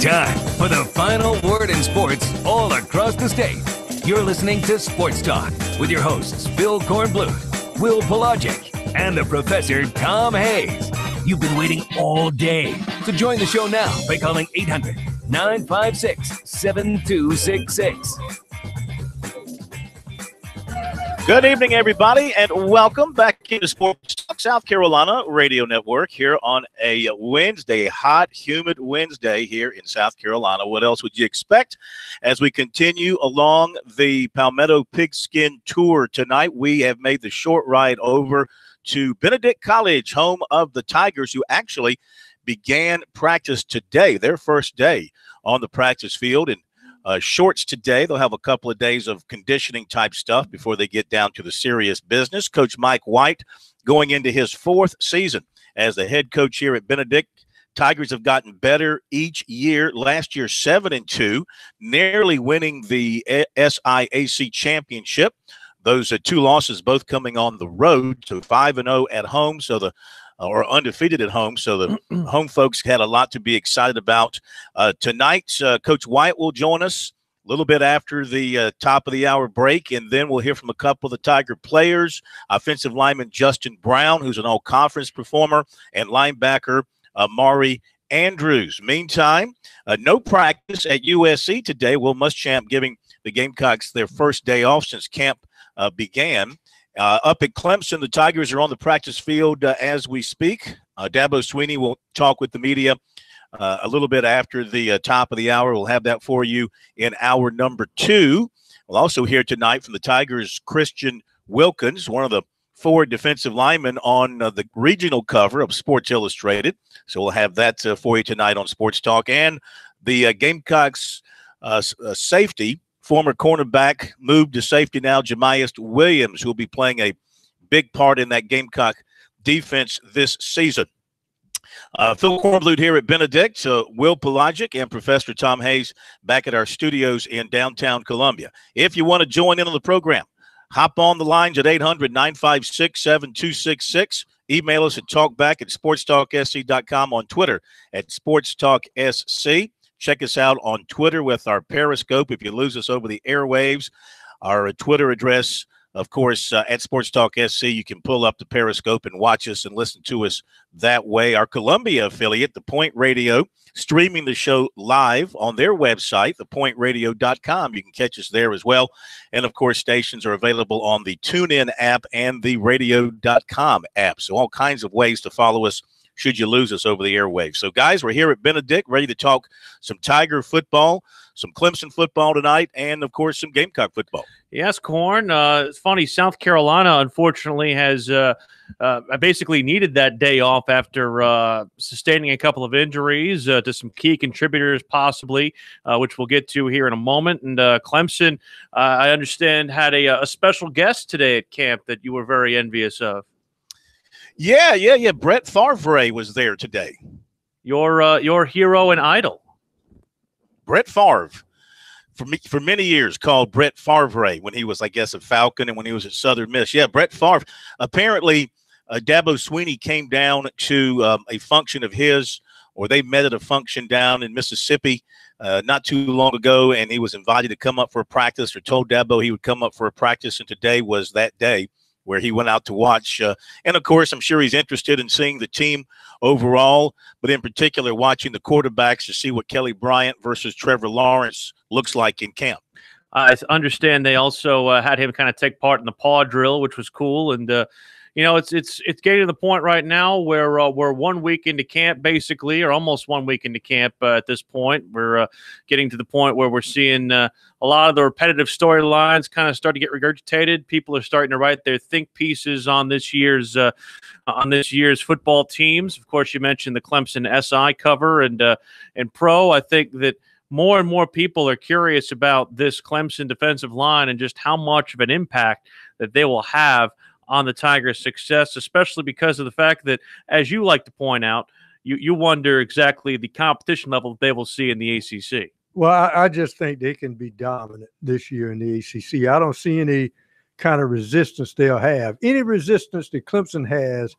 time for the final word in sports all across the state. You're listening to Sports Talk with your hosts, Bill Kornbluth, Will Pelagic, and the Professor Tom Hayes. You've been waiting all day, so join the show now by calling 800-956-7266. Good evening, everybody, and welcome back into Sports Talk South Carolina Radio Network here on a Wednesday, hot, humid Wednesday here in South Carolina. What else would you expect? As we continue along the Palmetto Pigskin Tour tonight, we have made the short ride over to Benedict College, home of the Tigers, who actually began practice today, their first day on the practice field. And shorts today. They'll have a couple of days of conditioning type stuff before they get down to the serious business. Coach Mike White going into his fourth season as the head coach here at Benedict. Tigers have gotten better each year. Last year, 7-2, nearly winning the SIAC championship. Those two losses both coming on the road, so 5-0 at home, or undefeated at home. So the home folks had a lot to be excited about. Tonight, Coach White will join us a little bit after the top of the hour break, and then we'll hear from a couple of the Tiger players, offensive lineman Justin Brown, who's an all-conference performer, and linebacker Mari Andrews. Meantime, no practice at USC today. Will Muschamp giving the Gamecocks their first day off since camp began. Up at Clemson, the Tigers are on the practice field as we speak. Dabo Sweeney will talk with the media a little bit after the top of the hour. We'll have that for you in hour number 2. We'll also hear tonight from the Tigers' Christian Wilkins, one of the 4 defensive linemen on the regional cover of Sports Illustrated. So we'll have that for you tonight on Sports Talk. And the Gamecocks safety, former cornerback, moved to safety now, Jemias Williams, who will be playing a big part in that Gamecock defense this season. Phil Kornbluth here at Benedict, Will Pelagic, and Professor Tom Hayes back at our studios in downtown Columbia. If you want to join in on the program, hop on the lines at 800-956-7266. Email us at talkback@sportstalksc.com, on Twitter at SportsTalkSC. Check us out on Twitter with our Periscope. If you lose us over the airwaves, our Twitter address, of course, at Sports Talk SC. You can pull up the Periscope and watch us and listen to us that way. Our Columbia affiliate, The Point Radio, streaming the show live on their website, thepointradio.com. You can catch us there as well. And, of course, stations are available on the TuneIn app and the radio.com app. So all kinds of ways to follow us should you lose us over the airwaves. So, guys, we're here at Benedict, ready to talk some Tiger football, some Clemson football tonight, and, of course, some Gamecock football. Yes, Corn. It's funny, South Carolina, unfortunately, has basically needed that day off after sustaining a couple of injuries to some key contributors possibly, which we'll get to here in a moment. And Clemson, I understand, had a special guest today at camp that you were very envious of. Yeah. Brett Favre was there today. Your hero and idol. Brett Favre, for many years, called Brett Favre when he was, I guess, a Falcon and when he was at Southern Miss. Yeah, Brett Favre. Apparently, Dabo Sweeney came down to a function of his, or they met at a function down in Mississippi not too long ago, and he was invited to come up for a practice, or told Dabo he would come up for a practice, and today was that day where he went out to watch. And, of course, I'm sure he's interested in seeing the team overall, but in particular watching the quarterbacks to see what Kelly Bryant versus Trevor Lawrence looks like in camp. I understand they also had him kind of take part in the paw drill, which was cool. And, it's getting to the point right now where we're 1 week into camp, basically, or almost 1 week into camp at this point. We're getting to the point where we're seeing a lot of the repetitive storylines kind of start to get regurgitated. People are starting to write their think pieces on this year's football teams. Of course, you mentioned the Clemson SI cover and pro. I think that more and more people are curious about this Clemson defensive line and just how much of an impact that they will have on the Tigers' success, especially because of the fact that, as you like to point out, you wonder exactly the competition level that they will see in the ACC. Well, I just think they can be dominant this year in the ACC. I don't see any kind of resistance they'll have. Any resistance that Clemson has,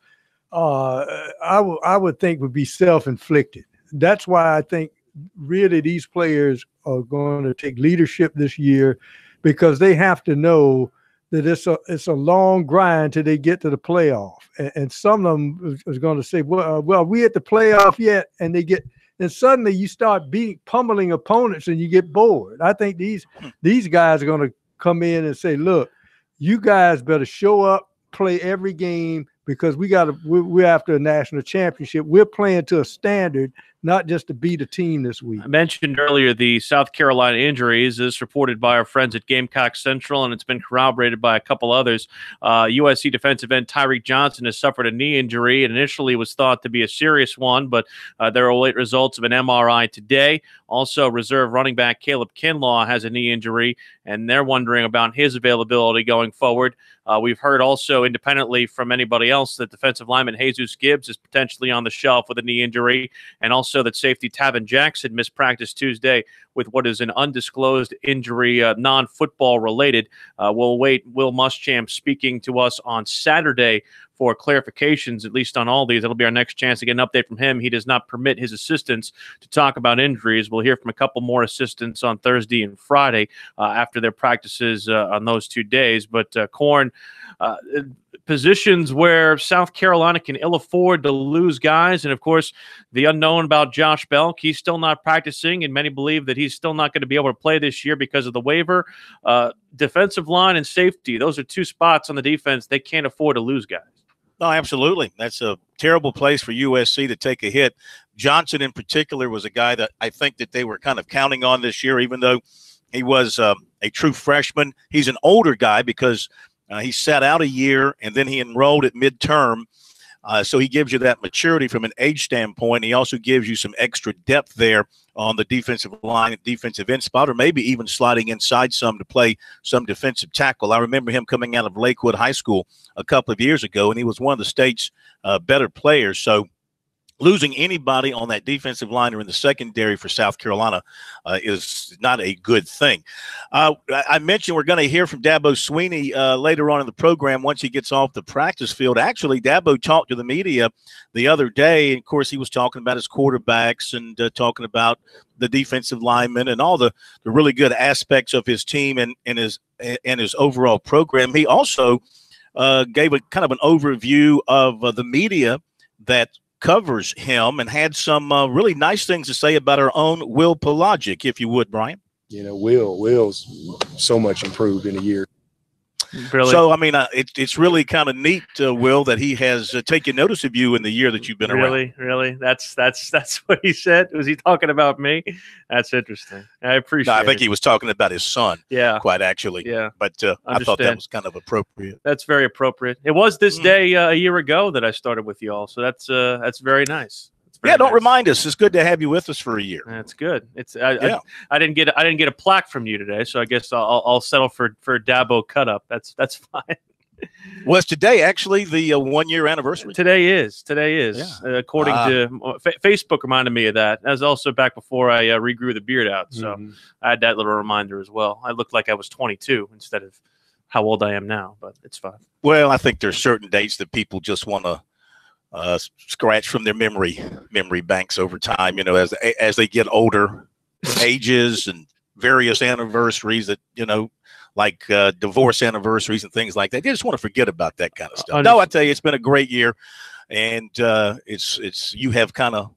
I would think would be self-inflicted. That's why I think really these players are going to take leadership this year, because they have to know that it's a long grind till they get to the playoff. And some of them is going to say, well, we at the playoff yet, and suddenly you start pummeling opponents and you get bored. I think these guys are going to come in and say, look, you guys better show up, play every game, because we're after a national championship. We're playing to a standard, not just to beat a team this week. I mentioned earlier the South Carolina injuries is reported by our friends at Gamecock Central, and it's been corroborated by a couple others. USC defensive end Tyreek Johnson has suffered a knee injury, and initially was thought to be a serious one, but there are late results of an MRI today. Also, reserve running back Caleb Kinlaw has a knee injury, and they're wondering about his availability going forward. We've heard also independently from anybody else that defensive lineman Jesus Gibbs is potentially on the shelf with a knee injury, and also that safety Tavin Jackson missed practice Tuesday with what is an undisclosed injury, non-football related. We'll wait Will Muschamp speaking to us on Saturday for clarifications, at least on all these. That'll be our next chance to get an update from him. He does not permit his assistants to talk about injuries. We'll hear from a couple more assistants on Thursday and Friday after their practices on those 2 days. But Corn, positions where South Carolina can ill afford to lose guys, and of course the unknown about Josh Belk. He's still not practicing, and many believe that he's still not going to be able to play this year because of the waiver. Defensive line and safety, those are two spots on the defense they can't afford to lose guys. No, absolutely. That's a terrible place for USC to take a hit. Johnson in particular was a guy that I think that they were kind of counting on this year, even though he was a true freshman. He's an older guy because he sat out a year and then he enrolled at midterm. So he gives you that maturity from an age standpoint. He also gives you some extra depth there on the defensive line and defensive end spot, or maybe even sliding inside some to play some defensive tackle. I remember him coming out of Lakewood High School a couple of years ago, and he was one of the state's better players. So losing anybody on that defensive line or in the secondary for South Carolina is not a good thing. I mentioned we're going to hear from Dabo Swinney later on in the program once he gets off the practice field. Actually, Dabo talked to the media the other day, and of course he was talking about his quarterbacks and talking about the defensive linemen and all the really good aspects of his team and his overall program. He also gave a kind of an overview of the media that covers him, and had some really nice things to say about our own Will Pelagic, if you would, Brian. You know, Will's so much improved in a year. Really? So, I mean, it's really kind of neat, Will, that he has taken notice of you in the year that you've been around. Really? That's what he said? Was he talking about me? That's interesting. I appreciate it. I think he was talking about his son, quite actually. Yeah. But I thought that was kind of appropriate. That's very appropriate. It was this day a year ago that I started with you all, so that's very nice. Don't remind us. It's good to have you with us for a year. That's good. I didn't get a plaque from you today, so I guess I'll settle for Dabo cut up. That's fine. Well, it's today actually the 1 year anniversary. Today is. Yeah. According to Facebook reminded me of that. That was also back before I regrew the beard out, so I had that little reminder as well. I looked like I was 22 instead of how old I am now, but it's fine. Well, I think there's certain dates that people just want to scratch from their memory banks over time, you know, as they get older, ages and various anniversaries that, you know, like divorce anniversaries and things like that. They just want to forget about that kind of stuff. No, I tell you, it's been a great year, and you've kind of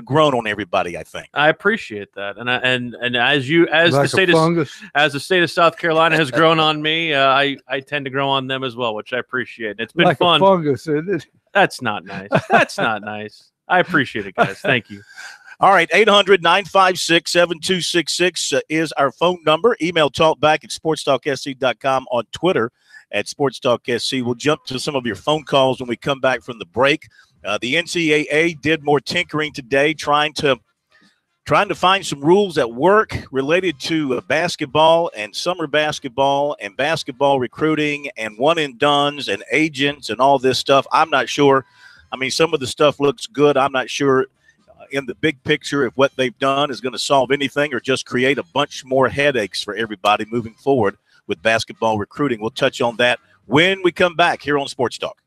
grown on everybody, I think. I appreciate that, and as Like the state of South Carolina has grown on me, I tend to grow on them as well, which I appreciate. It's been like fun. A fungus, isn't it? That's not nice. That's not nice. I appreciate it, guys. Thank you. All right, 800-956-7266 is our phone number. Email talkback at sportstalksc.com, on Twitter at SportsTalkSC. We'll jump to some of your phone calls when we come back from the break. The NCAA did more tinkering today, trying to find some rules that work related to basketball and summer basketball and basketball recruiting and one-and-dones and agents and all this stuff. I'm not sure. I mean, some of the stuff looks good. I'm not sure in the big picture if what they've done is going to solve anything or just create a bunch more headaches for everybody moving forward with basketball recruiting. We'll touch on that when we come back here on Sports Talk.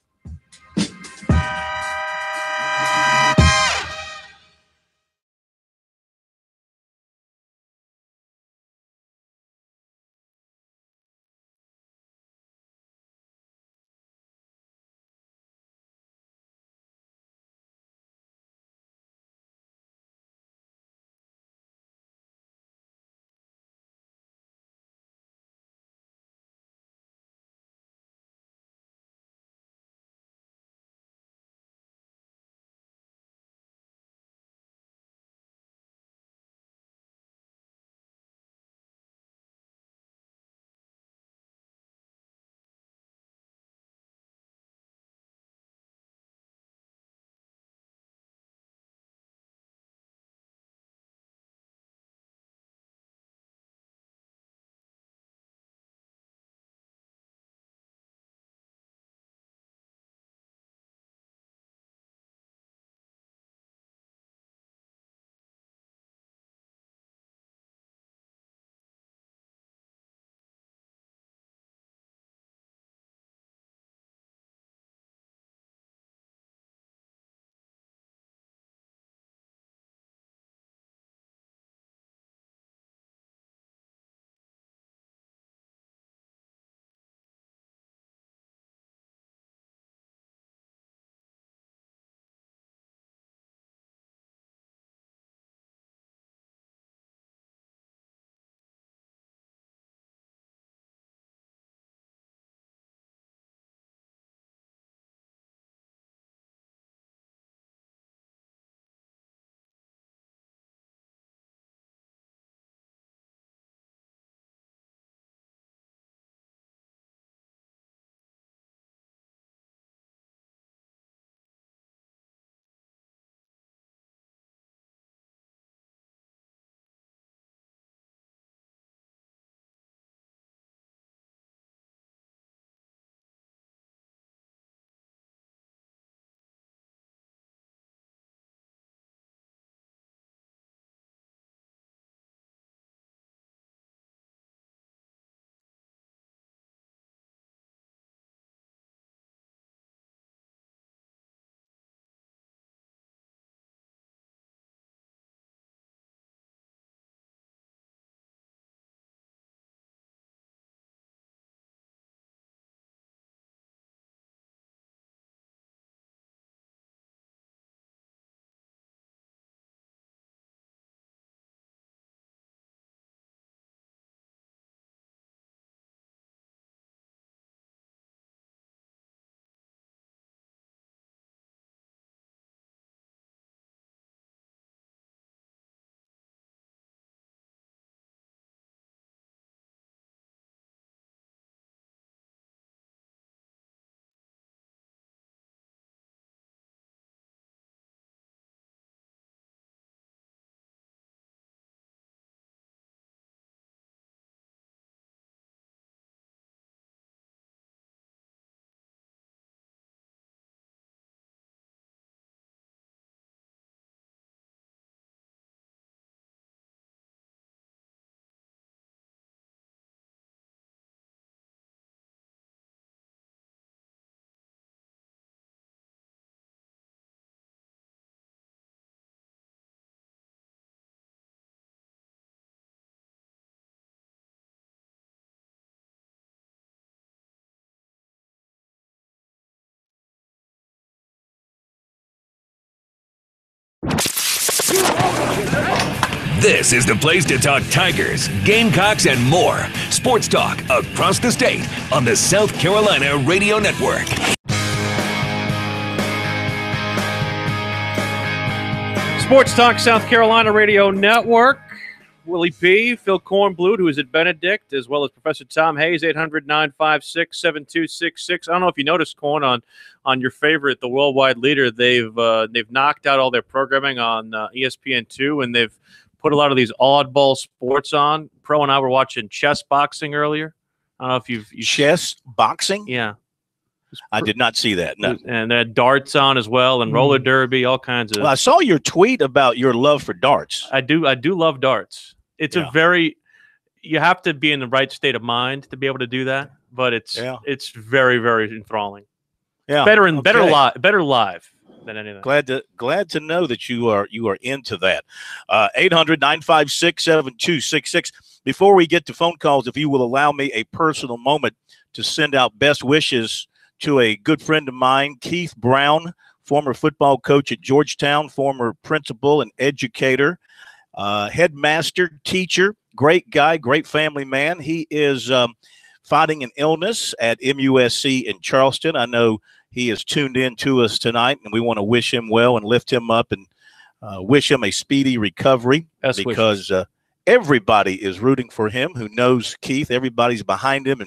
This is the place to talk Tigers, Gamecocks, and more. Sports talk across the state on the South Carolina Radio Network. Sports Talk South Carolina Radio Network. Willie P., Phil Kornblut, who is at Benedict, as well as Professor Tom Hayes, 800-956-7266. I don't know if you noticed, Korn, on your favorite, the Worldwide Leader, they've knocked out all their programming on ESPN2, and they've put a lot of these oddball sports on. Pro and I were watching chess boxing earlier. I don't know if you've chess boxing? Yeah. I did not see that. No. And they had darts on as well, and roller derby, all kinds of. Well, I saw your tweet about your love for darts. I do love darts. It's a very, you have to be in the right state of mind to be able to do that, but it's very, very enthralling. Yeah, better live than anything. Glad to know that you are into that. 800-956-7266. Before we get to phone calls, if you will allow me a personal moment to send out best wishes to a good friend of mine, Keith Brown, former football coach at Georgetown, former principal and educator, headmaster, teacher, great guy, great family man. He is fighting an illness at MUSC in Charleston. I know he is tuned in to us tonight, and we want to wish him well and lift him up and wish him a speedy recovery because everybody is rooting for him who knows Keith. Everybody's behind him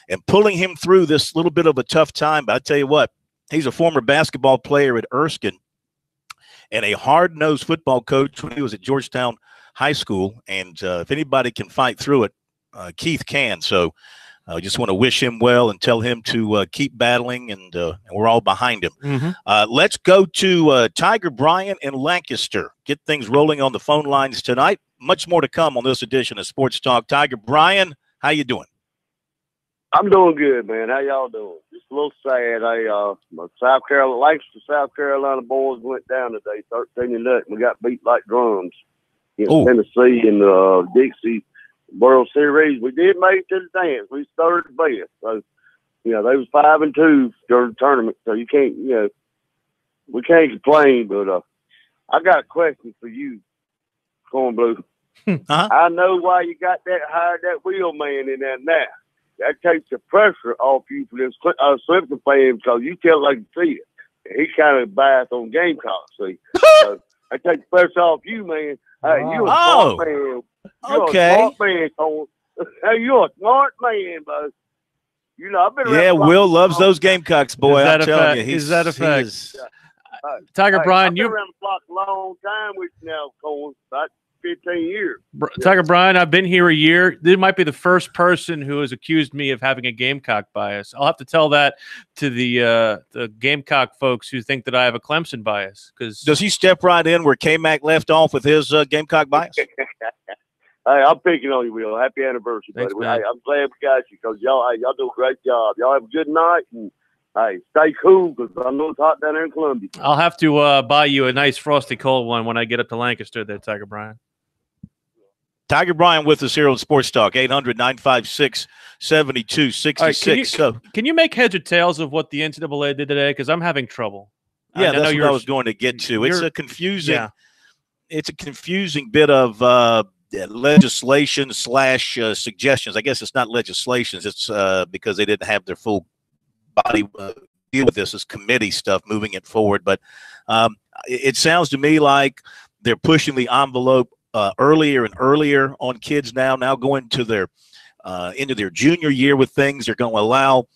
and pulling him through this little bit of a tough time. But I tell you what, he's a former basketball player at Erskine and a hard-nosed football coach when he was at Georgetown High School. And if anybody can fight through it, Keith can. So I just want to wish him well and tell him to keep battling, and we're all behind him. Mm-hmm. Let's go to Tiger Bryan in Lancaster. Get things rolling on the phone lines tonight. Much more to come on this edition of Sports Talk. Tiger Bryan, how you doing? I'm doing good, man. How y'all doing? Just a little sad. My Lancaster, South Carolina boys went down today, 13-0. We got beat like drums against Tennessee in the Dixie World Series. We did make it to the dance. We started best. So, they was 5-2 during the tournament. So you can't, we can't complain. But I got a question for you, Cornblue. I know why you got hired that wheelman in there now. That takes the pressure off you for this Simpson fans because you tell like you see it. He kind of biased on Gamecock, see. So that takes the pressure off you, man. Hey, you a smart man. You're a smart man, Cole. Hey, you're a smart man, bud. I've been around. Will loves those Gamecocks, boy. I'm telling you. Is that a fact? Tiger Bryan, I've been around the block a long time with you now, Cole. About 15 years. Tiger Bryan, I've been here a year. This might be the first person who has accused me of having a Gamecock bias. I'll have to tell that to the Gamecock folks who think that I have a Clemson bias. Because does he step right in where K-Mac left off with his Gamecock bias? Hey, I'm picking on you, Will. Happy anniversary, buddy. Hey, I'm glad we got you because y'all do a great job. Y'all have a good night and hey, stay cool because I know it's hot down there in Columbia. I'll have to buy you a nice frosty cold one when I get up to Lancaster there, Tiger Bryan. Tiger Bryan with us here on Sports Talk, 800-956-7266. Right, can you make heads or tails of what the NCAA did today? Because I'm having trouble. Yeah, that's what I was going to get to. It's a confusing bit of legislation / suggestions. I guess it's not legislations. It's because they didn't have their full body deal with this as committee stuff moving it forward. But it sounds to me like they're pushing the envelope earlier and earlier on kids now going to their into their junior year with things. They're going to allow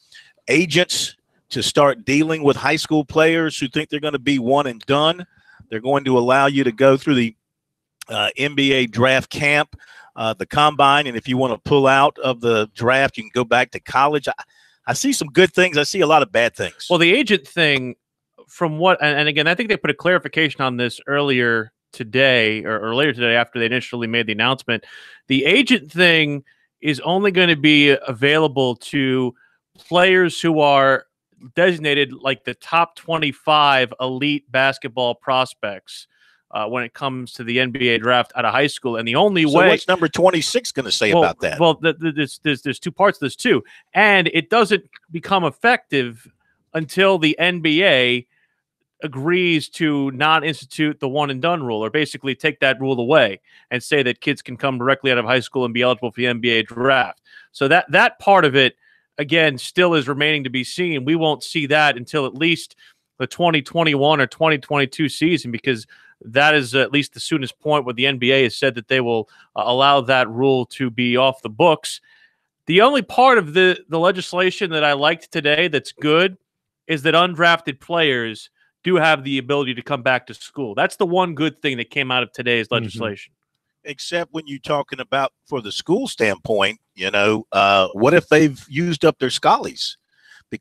agents to start dealing with high school players who think they're going to be one and done. They're going to allow you to go through the NBA draft camp, the combine, and if you want to pull out of the draft, you can go back to college. I see some good things. I see a lot of bad things. Well, the agent thing, from what, and again, I think they put a clarification on this earlier today or later today after they initially made the announcement. The agent thing is only going to be available to players who are designated like the top 25 elite basketball prospects when it comes to the NBA draft out of high school. And the only way. What's number 26 going to say about that? Well, there's two parts to this too. And it doesn't become effective until the NBA agrees to not institute the one and done rule, or basically take that rule away and say that kids can come directly out of high school and be eligible for the NBA draft. So that part of it, again, still is remaining to be seen. We won't see that until at least the 2021 or 2022 season, because that is at least the soonest point where the NBA has said that they will allow that rule to be off the books. The only part of the legislation that I liked today that's good is that undrafted players do have the ability to come back to school. That's the one good thing that came out of today's legislation. Except when you're talking about, for the school standpoint, what if they've used up their schollies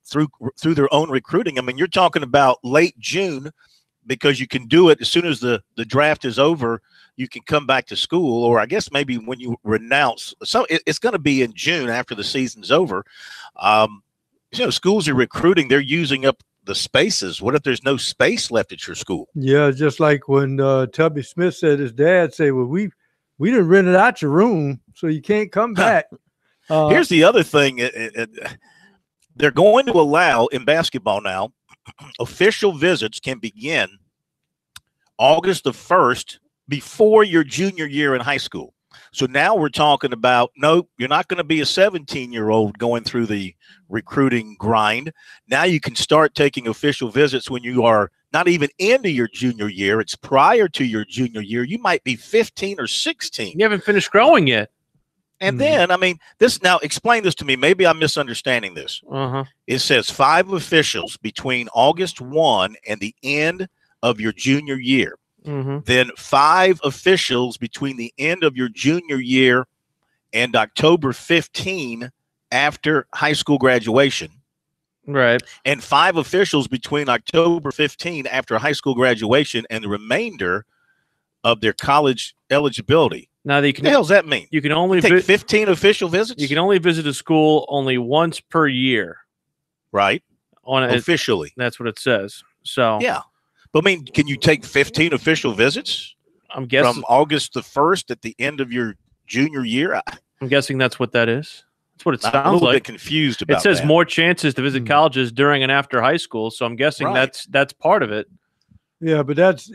through their own recruiting? I mean, you're talking about late June, because you can do it as soon as the draft is over. You can come back to school, or I guess maybe when you renounce. So it's going to be in June after the season's over. Schools are recruiting. They're using up the spaces. What if there's no space left at your school? Yeah, just like when Tubby Smith said, his dad said, well, we didn't rent it out your room, so you can't come back. Here's the other thing. They're going to allow, in basketball now, official visits can begin August the 1st before your junior year in high school. So now we're talking about, no, you're not going to be a 17-year-old going through the recruiting grind. Now you can start taking official visits when you are not even into your junior year. It's prior to your junior year. You might be 15 or 16. You haven't finished growing yet. And then, I mean, now explain this to me. Maybe I'm misunderstanding this. It says 5 officials between August 1 and the end of your junior year. Then 5 officials between the end of your junior year and October 15 after high school graduation. Right. And 5 officials between October 15 after high school graduation and the remainder of their college eligibility. Now, what the hell does that mean? You can only take 15 official visits? You can only visit a school only once per year. Right. Officially. That's what it says. So yeah. But I mean, can you take 15 official visits? I'm guessing from August the 1st at the end of your junior year. I'm guessing that's what that is. That's what it sounds like. I'm a little bit confused about it. Says that. More chances to visit colleges during and after high school. So I'm guessing that's part of it. Yeah, but that's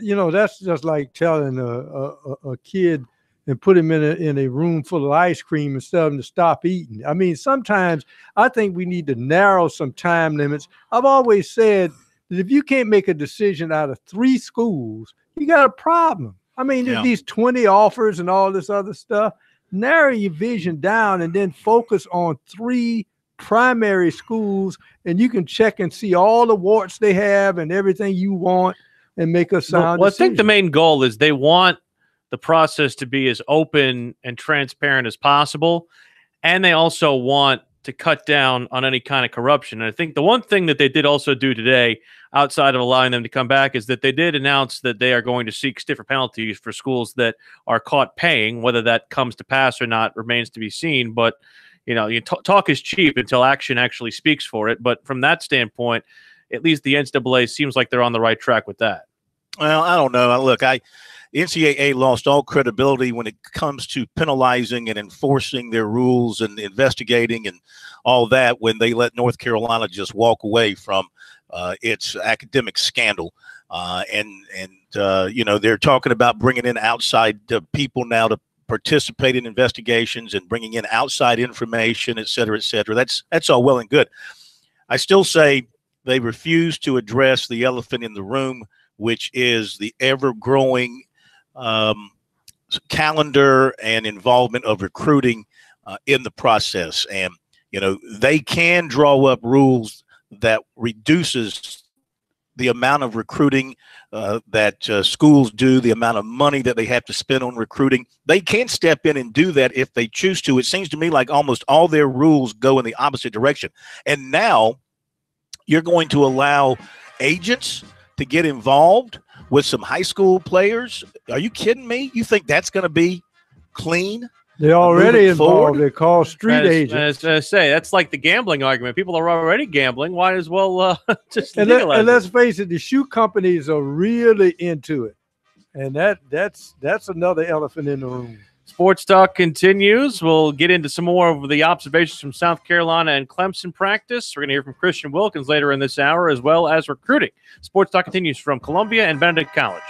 just like telling a kid and put him in a room full of ice cream and tell him to stop eating. I mean, sometimes I think we need to narrow some time limits. I've always said that if you can't make a decision out of 3 schools, you got a problem. I mean, there's these 20 offers and all this other stuff. Narrow your vision down and then focus on 3 primary schools, and you can check and see all the warts they have and everything you want and make a sound decision. I think the main goal is they want the process to be as open and transparent as possible, and they also want to cut down on any kind of corruption. And I think the one thing that they did also do today, outside of allowing them to come back, is that they did announce that they are going to seek stiffer penalties for schools that are caught paying. Whether that comes to pass or not remains to be seen. But, talk is cheap until action actually speaks for it. But from that standpoint, at least the NCAA seems like they're on the right track with that. Well, I don't know. Look, NCAA lost all credibility when it comes to penalizing and enforcing their rules and investigating and all that when they let North Carolina just walk away from its academic scandal. They're talking about bringing in outside people now to participate in investigations and bringing in outside information, et cetera, et cetera. That's all well and good. I still say they refuse to address the elephant in the room, which is the ever-growing calendar and involvement of recruiting in the process. And, they can draw up rules that reduces the amount of recruiting that schools do, the amount of money that they have to spend on recruiting. They can step in and do that if they choose to. It seems to me like almost all their rules go in the opposite direction. And now you're going to allow agents to get involved with some high school players. Are you kidding me? You think that's going to be clean? They're already involved. They're called street agents. As I say, that's like the gambling argument. People are already gambling. Why as well just legalize and let's face it, the shoe companies are really into it. And that's another elephant in the room. Sports Talk continues. We'll get into some more of the observations from South Carolina and Clemson practice. We're going to hear from Christian Wilkins later in this hour, as well as recruiting. Sports Talk continues from Columbia and Benedict College.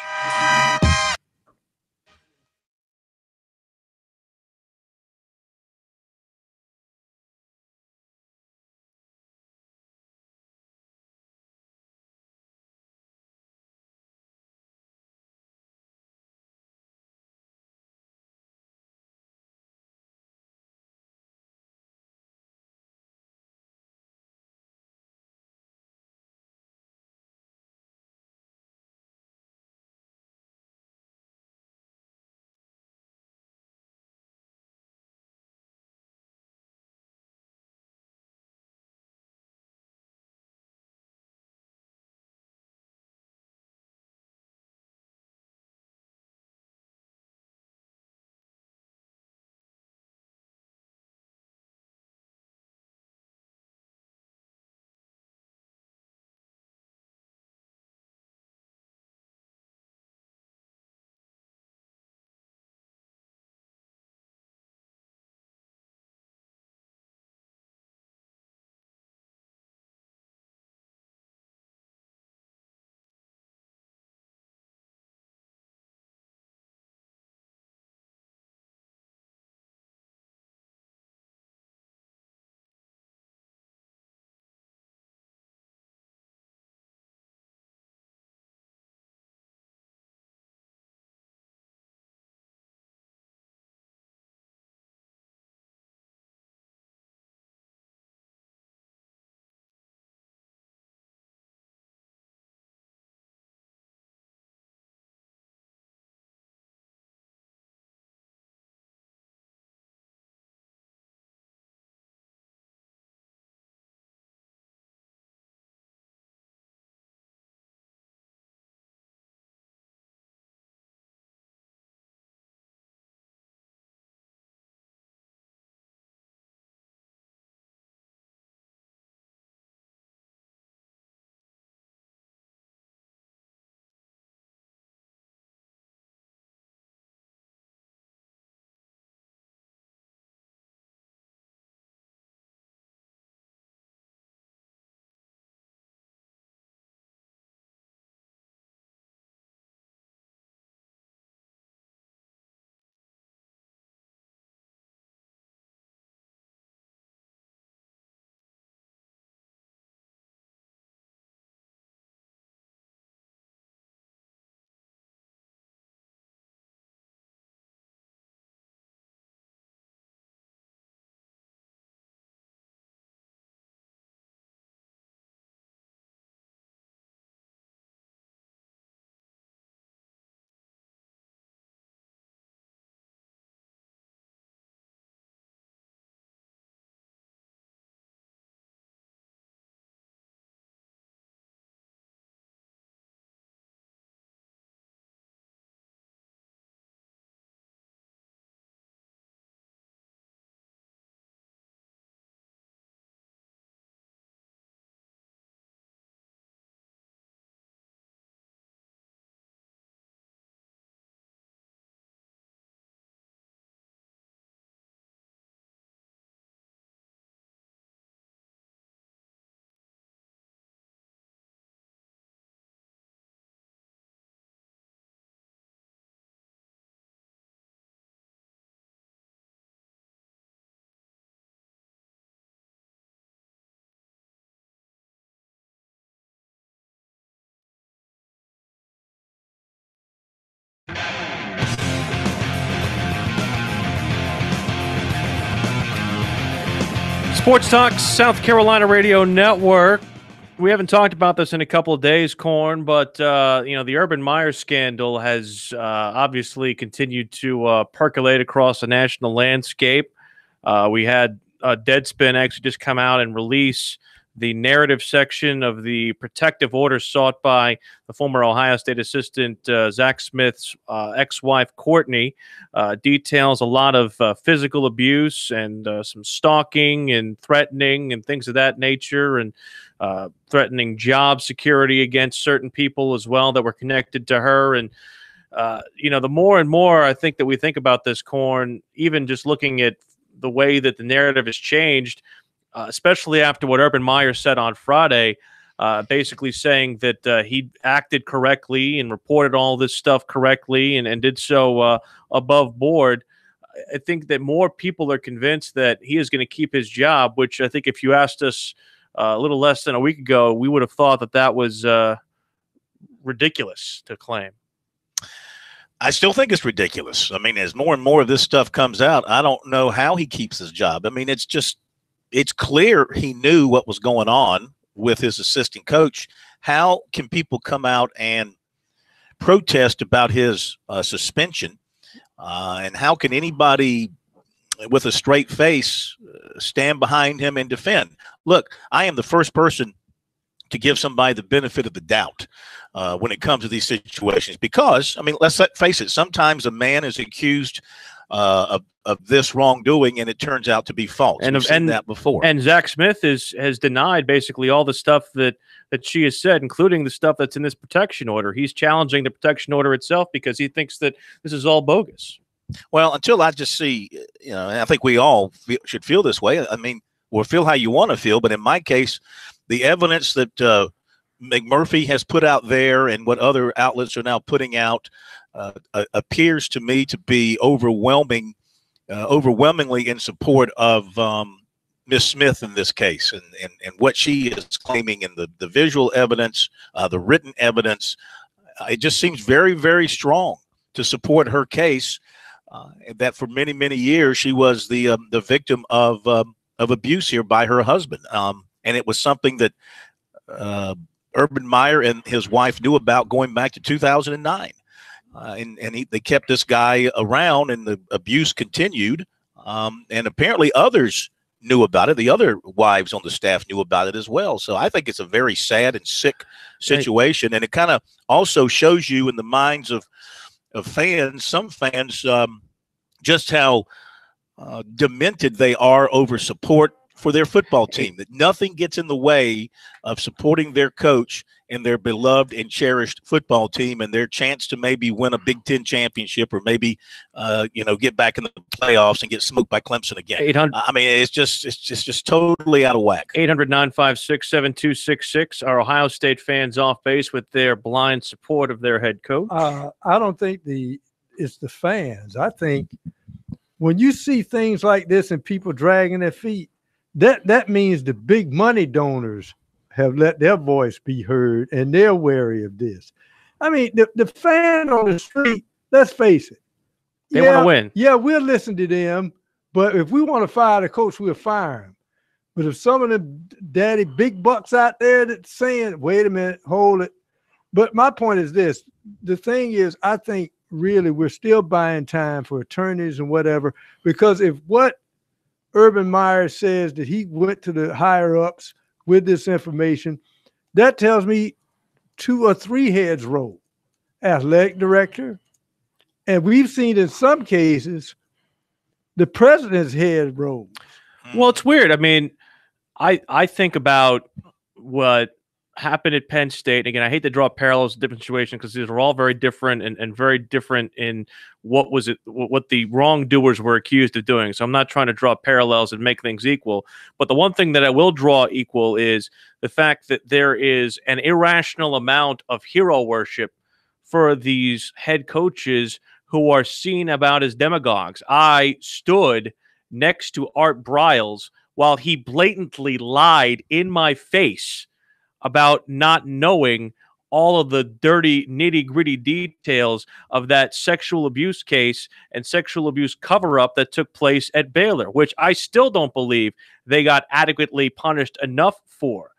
Sports Talk, South Carolina Radio Network. We haven't talked about this in a couple of days, Corn, but the Urban Meyer scandal has obviously continued to percolate across the national landscape. We had Deadspin actually just come out and release the narrative section of the protective order sought by the former Ohio State assistant Zach Smith's ex-wife, Courtney. Details a lot of physical abuse and some stalking and threatening and things of that nature, and threatening job security against certain people as well that were connected to her. And the more and more I think that we think about this, Corn, even just looking at the way that the narrative has changed, especially after what Urban Meyer said on Friday, basically saying that he acted correctly and reported all this stuff correctly and did so above board. I think that more people are convinced that he is going to keep his job, which I think if you asked us a little less than a week ago, we would have thought that that was ridiculous to claim. I still think it's ridiculous. I mean, as more and more of this stuff comes out, I don't know how he keeps his job. I mean, it's clear he knew what was going on with his assistant coach. How can people come out and protest about his suspension? And how can anybody with a straight face stand behind him and defend? Look, I am the first person to give somebody the benefit of the doubt when it comes to these situations, because, I mean, let's face it, sometimes a man is accused of this wrongdoing and it turns out to be false. And we've seen that before. And Zach Smith has denied basically all the stuff that she has said, including the stuff that's in this protection order. He's challenging the protection order itself because he thinks that this is all bogus. Well, until I just see, and I think we all should feel this way. I mean, or feel how you want to feel, but in my case, the evidence that McMurphy has put out there and what other outlets are now putting out appears to me to be overwhelmingly in support of Ms. Smith in this case, and what she is claiming in the visual evidence, the written evidence. It just seems very, very strong to support her case, that for many, many years she was the victim of abuse here by her husband. And it was something that Urban Meyer and his wife knew about going back to 2009. They kept this guy around, and the abuse continued. And apparently others knew about it. The other wives on the staff knew about it as well. So I think it's a very sad and sick situation. And it kind of also shows you in the minds of fans, some fans, just how demented they are over support for their football team, that nothing gets in the way of supporting their coach and their beloved and cherished football team and their chance to maybe win a Big Ten championship, or maybe, get back in the playoffs and get smoked by Clemson again. I mean, it's just totally out of whack. 800-956-7266. Our Ohio State fans off base with their blind support of their head coach. I don't think it's the fans. I think when you see things like this and people dragging their feet, that means the big money donors have let their voice be heard, and they're wary of this. I mean, the fan on the street, let's face it. They want to win. Yeah, we'll listen to them, but if we want to fire the coach, we'll fire him. But if some of the daddy big bucks out there that's saying, wait a minute, hold it. But my point is this. The thing is, I think really we're still buying time for attorneys and whatever, because if what Urban Meyer says that he went to the higher ups with this information, that tells me 2 or 3 heads roll. Athletic director, and we've seen in some cases the president's head roll. Well, it's weird. I mean, I think about what happened at Penn State. Again, I hate to draw parallels to different situations because these are all very different and very different in what the wrongdoers were accused of doing. So I'm not trying to draw parallels and make things equal. But the one thing that I will draw equal is the fact that there is an irrational amount of hero worship for these head coaches who are seen about as demagogues. I stood next to Art Briles while he blatantly lied in my face about not knowing all of the dirty, nitty-gritty details of that sexual abuse case and sexual abuse cover-up that took place at Baylor, which I still don't believe they got adequately punished enough for,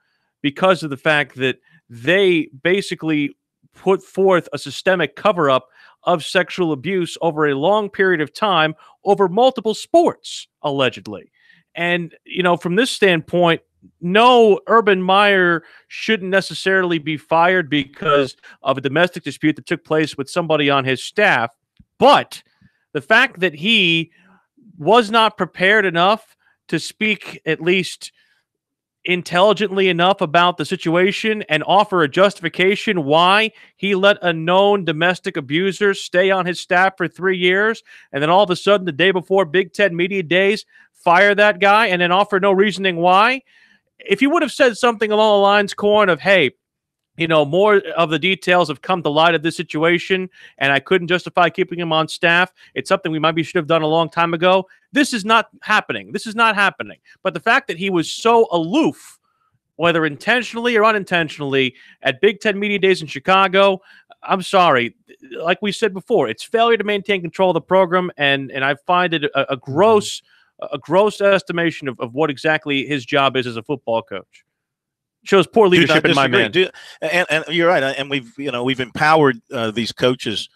because of the fact that they basically put forth a systemic cover-up of sexual abuse over a long period of time over multiple sports, allegedly. And, from this standpoint, no, Urban Meyer shouldn't necessarily be fired because of a domestic dispute that took place with somebody on his staff. But the fact that he was not prepared enough to speak, at least intelligently enough about the situation and offer a justification why he let a known domestic abuser stay on his staff for 3 years, and then all of a sudden the day before Big Ten Media Days, fire that guy and then offer no reasoning why? If you would have said something along the lines, Corn, of, hey, more of the details have come to light of this situation, and I couldn't justify keeping him on staff. It's something we maybe should have done a long time ago. This is not happening. This is not happening. But the fact that he was so aloof, whether intentionally or unintentionally, at Big Ten Media Days in Chicago, I'm sorry. Like we said before, it's failure to maintain control of the program, and I find it a gross estimation of what exactly his job is as a football coach. Shows poor leadership in my man. And you're right. And we've empowered these coaches,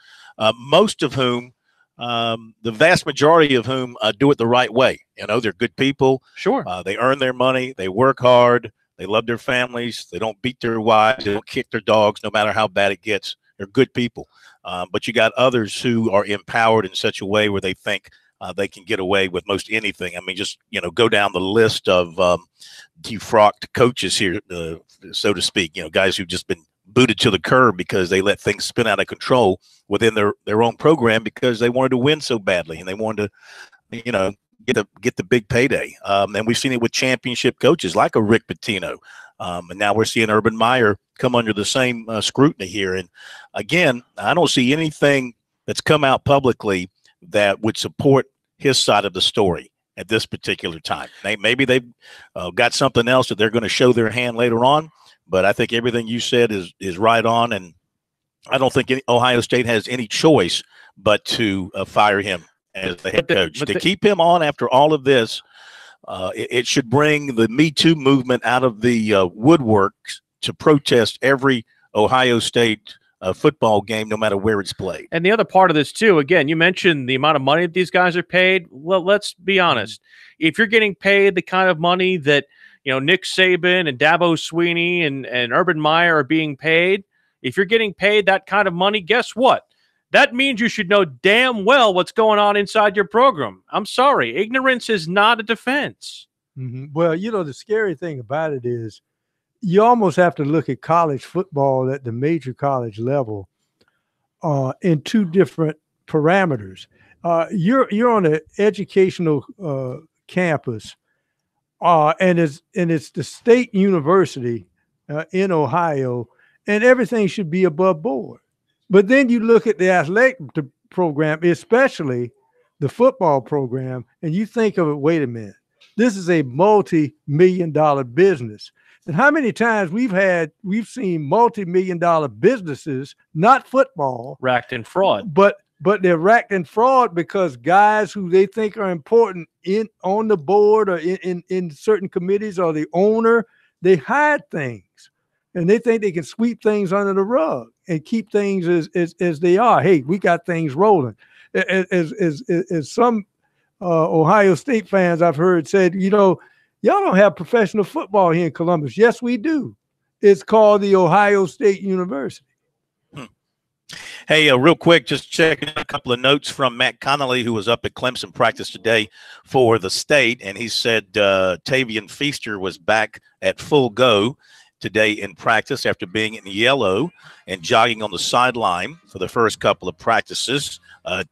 most of whom, the vast majority of whom do it the right way. They're good people. Sure. They earn their money. They work hard. They love their families. They don't beat their wives. They don't kick their dogs, no matter how bad it gets. They're good people. But you got others who are empowered in such a way where they think they can get away with most anything. I mean, just, go down the list of defrocked coaches here, so to speak, guys who've just been booted to the curb because they let things spin out of control within their own program because they wanted to win so badly and they wanted to, get the big payday. And we've seen it with championship coaches like a Rick Pitino. And now we're seeing Urban Meyer come under the same scrutiny here. And again, I don't see anything that's come out publicly that would support his side of the story at this particular time. Maybe they've got something else that they're going to show their hand later on, but I think everything you said is right on, and I don't think Ohio State has any choice but to fire him as the head coach. To keep him on after all of this, it should bring the Me Too movement out of the woodworks to protest every Ohio State football game, no matter where it's played. And the other part of this, too, again, you mentioned the amount of money that these guys are paid. Well, let's be honest. If you're getting paid the kind of money that, Nick Saban and Dabo Swinney and Urban Meyer are being paid, if you're getting paid that kind of money, guess what? That means you should know damn well what's going on inside your program. I'm sorry. Ignorance is not a defense. Mm-hmm. Well, the scary thing about it is you almost have to look at college football at the major college level in two different parameters. You're on an educational campus, and it's the state university in Ohio, and everything should be above board. But then you look at the athletic program, especially the football program, and you think of it, wait a minute, this is a multi-million-dollar business. And how many times we've seen multi-million-dollar businesses, not football, racked in fraud, but they're racked in fraud because guys who they think are important on the board or in certain committees or the owner, they hide things, and they think they can sweep things under the rug and keep things as they are. Hey, we got things rolling. As some Ohio State fans I've heard said, y'all don't have professional football here in Columbus. Yes, we do. It's called the Ohio State University. Hey, real quick, just checking a couple of notes from Matt Connolly, who was up at Clemson practice today for the state, and he said Tavian Feaster was back at full go today in practice after being in yellow and jogging on the sideline for the first couple of practices.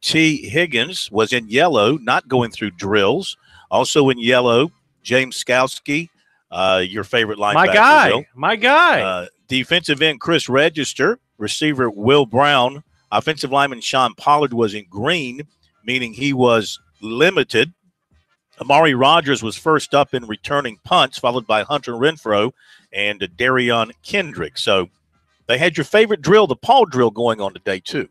T. Higgins was in yellow, not going through drills. Also in yellow, James Skowski, your favorite linebacker. My guy. Defensive end Chris Register, receiver Will Brown, offensive lineman Sean Pollard was in green, meaning he was limited. Amari Rogers was first up in returning punts, followed by Hunter Renfro and Darion Kendrick. So they had your favorite drill, the Paul drill, going on today too.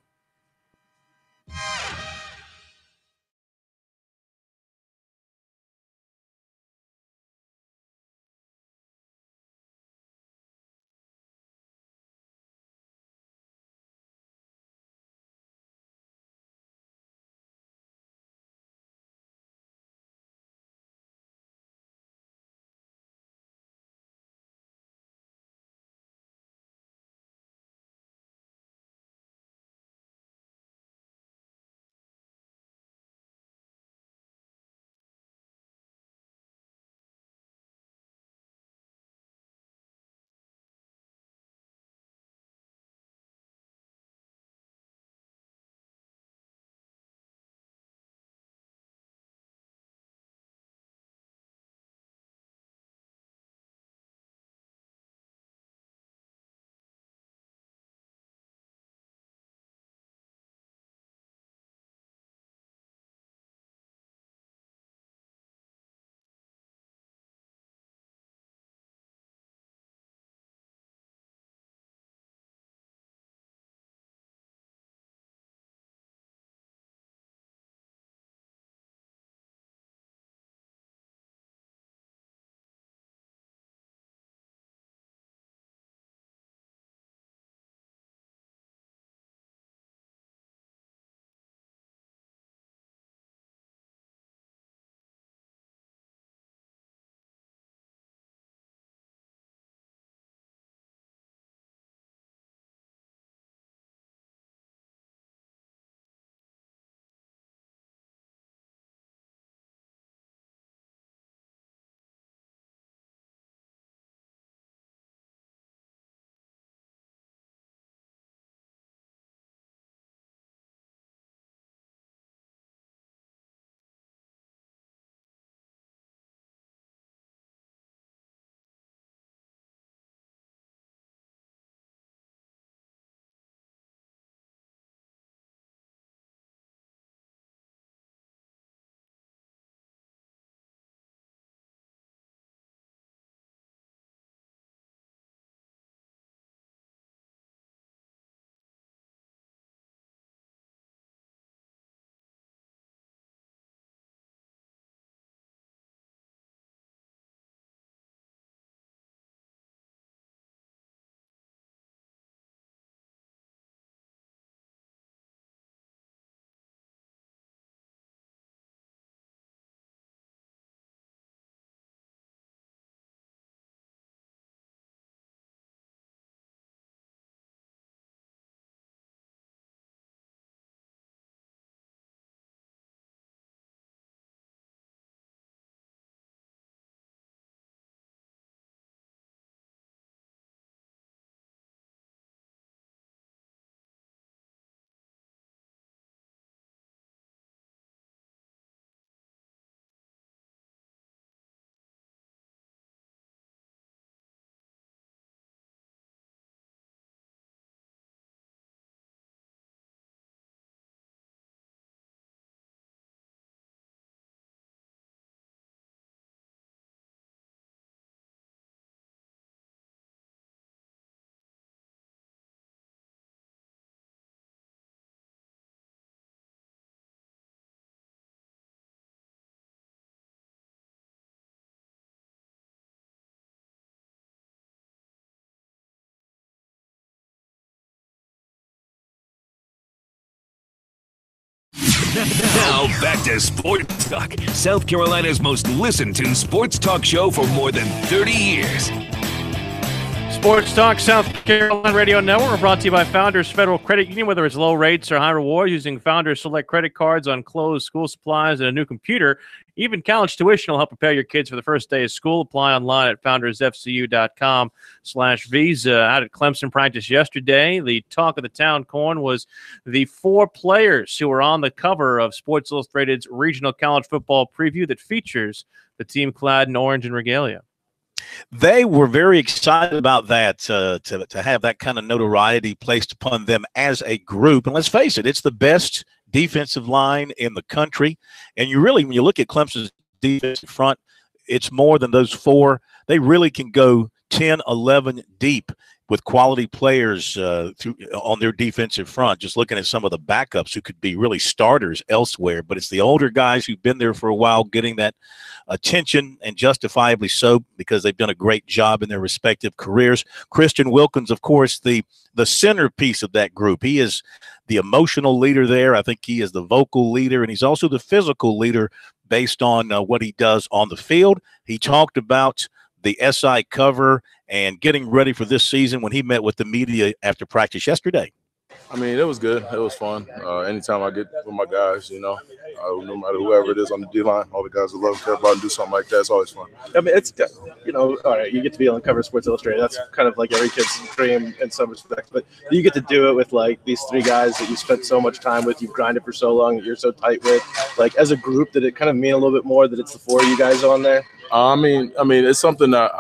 Now back to Sports Talk, South Carolina's most listened to sports talk show for more than 30 years. Sports Talk South Carolina Radio Network are brought to you by Founders Federal Credit Union. Whether it's low rates or high rewards, using Founders Select credit cards on clothes, school supplies, and a new computer, even college tuition will help prepare your kids for the first day of school. Apply online at foundersfcu.com/visa. Out at Clemson practice yesterday, the talk of the town, Corn, was the 4 players who were on the cover of Sports Illustrated's regional college football preview that features the team clad in orange and regalia. They were very excited about that, to have that kind of notoriety placed upon them as a group. And let's face it, it's the best defensive line in the country. And you really, when you look at Clemson's defensive front, it's more than those 4. They really can go 10, 11 deep with quality players on their defensive front, just looking at some of the backups who could be really starters elsewhere. But it's the older guys who've been there for a while getting that attention, and justifiably so, because they've done a great job in their respective careers. Christian Wilkins, of course, the centerpiece of that group. He is the emotional leader there. I think he is the vocal leader, and he's also the physical leader based on what he does on the field. He talked about the SI cover and getting ready for this season when he met with the media after practice yesterday. I mean, it was good. It was fun. Anytime I get with my guys, no matter whoever it is on the D-line, all the guys who love, care about, and do something like that, it's always fun. I mean, it's, all right, you get to be on the cover of Sports Illustrated. That's kind of like every kid's dream in some respects. But you get to do it with, like, these 3 guys that you spent so much time with, you've grinded for so long, that you're so tight with. Like, as a group, did it kind of mean a little bit more that it's the 4 of you guys on there? I mean, it's something that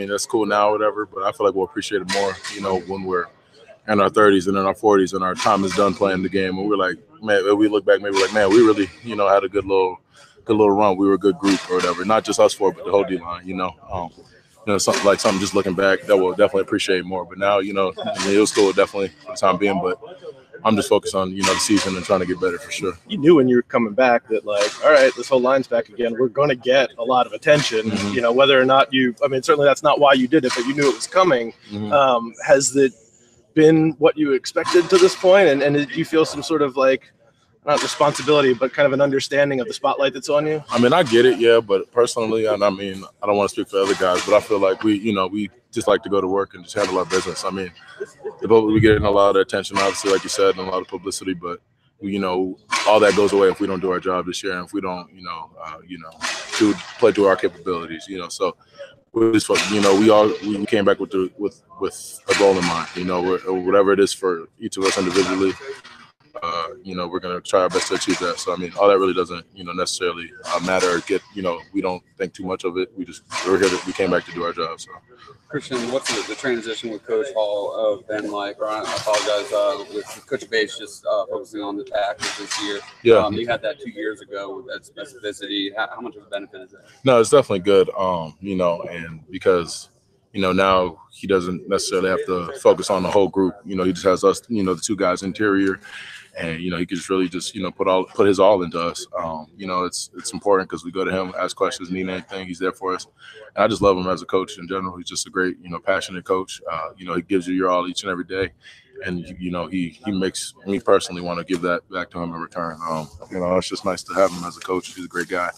that's cool now, or whatever, but I feel like we'll appreciate it more, when we're in our 30s and in our 40s and our time is done playing the game. And we're like, man, we look back, maybe like, man, we really, had a good little run. We were a good group or whatever. Not just us 4, but the whole D-line, something just looking back that we'll definitely appreciate more. But now, it was cool definitely for the time being, but I'm just focused on, the season and trying to get better for sure. You knew when you were coming back that, like, all right, this whole line's back again. We're going to get a lot of attention, whether or not certainly that's not why you did it, but you knew it was coming. Has it been what you expected to this point? And did you feel some sort of, like, not responsibility, but kind of an understanding of the spotlight that's on you? I mean, I get it, yeah, but personally, and I don't want to speak for other guys, but I feel like we just like to go to work and just handle our business. I mean, we get a lot of attention, obviously, like you said, and a lot of publicity, but all that goes away if we don't do our job this year, and if we don't, play to our capabilities, So we just, we came back with a goal in mind, whatever it is for each of us individually. We're going to try our best to achieve that. So, I mean, all that really doesn't, necessarily matter or get, we don't think too much of it. We came back to do our job. So, Christian, what's the transition with Coach Hall been like? Or I apologize, with Coach Bates just focusing on the tackles this year. Yeah. You had that 2 years ago with that specificity. How much of a benefit is that? No, it's definitely good, and because, now he doesn't necessarily have to focus on the whole group. He just has us, the 2 guys interior. And, he could just really just, put his all into us. It's important because we go to him, ask questions, need anything. He's there for us. And I just love him as a coach in general. He's just a great, passionate coach. He gives you your all each and every day. And, he makes me personally want to give that back to him in return. It's just nice to have him as a coach. He's a great guy.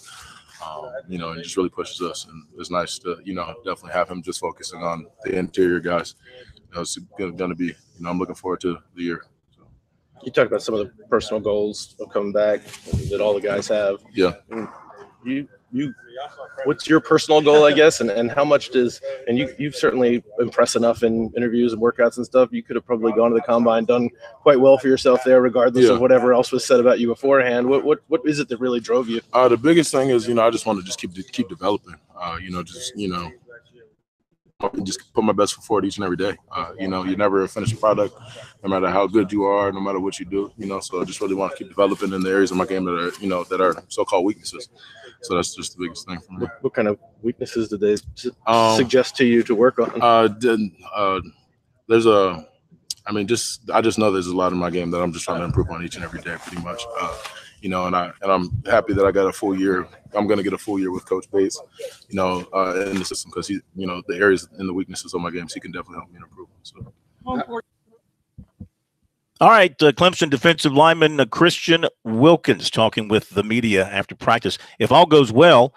And just really pushes us. And it's nice to, definitely have him just focusing on the interior guys. It's going to be, I'm looking forward to the year. You talked about some of the personal goals of coming back that all the guys have. Yeah. What's your personal goal, I guess, and how much you've certainly impressed enough in interviews and workouts and stuff. You could have probably gone to the combine, done quite well for yourself there, regardless of whatever else was said about you beforehand. What is it that really drove you? The biggest thing is, I just want to just keep developing. Just put my best foot forward each and every day. You never finish a product, no matter how good you are, no matter what you do. So I just really want to keep developing in the areas of my game that are so-called weaknesses. So that's just the biggest thing for me. What kind of weaknesses did they suggest to you to work on? I just know there's a lot in my game that I'm just trying to improve on each and every day, pretty much. And I'm happy that I got a full year. I'm going to get a full year with Coach Bates, in the system, because he, the areas and the weaknesses of my games, he can definitely help me improve. So. All right, Clemson defensive lineman Christian Wilkins talking with the media after practice. If all goes well,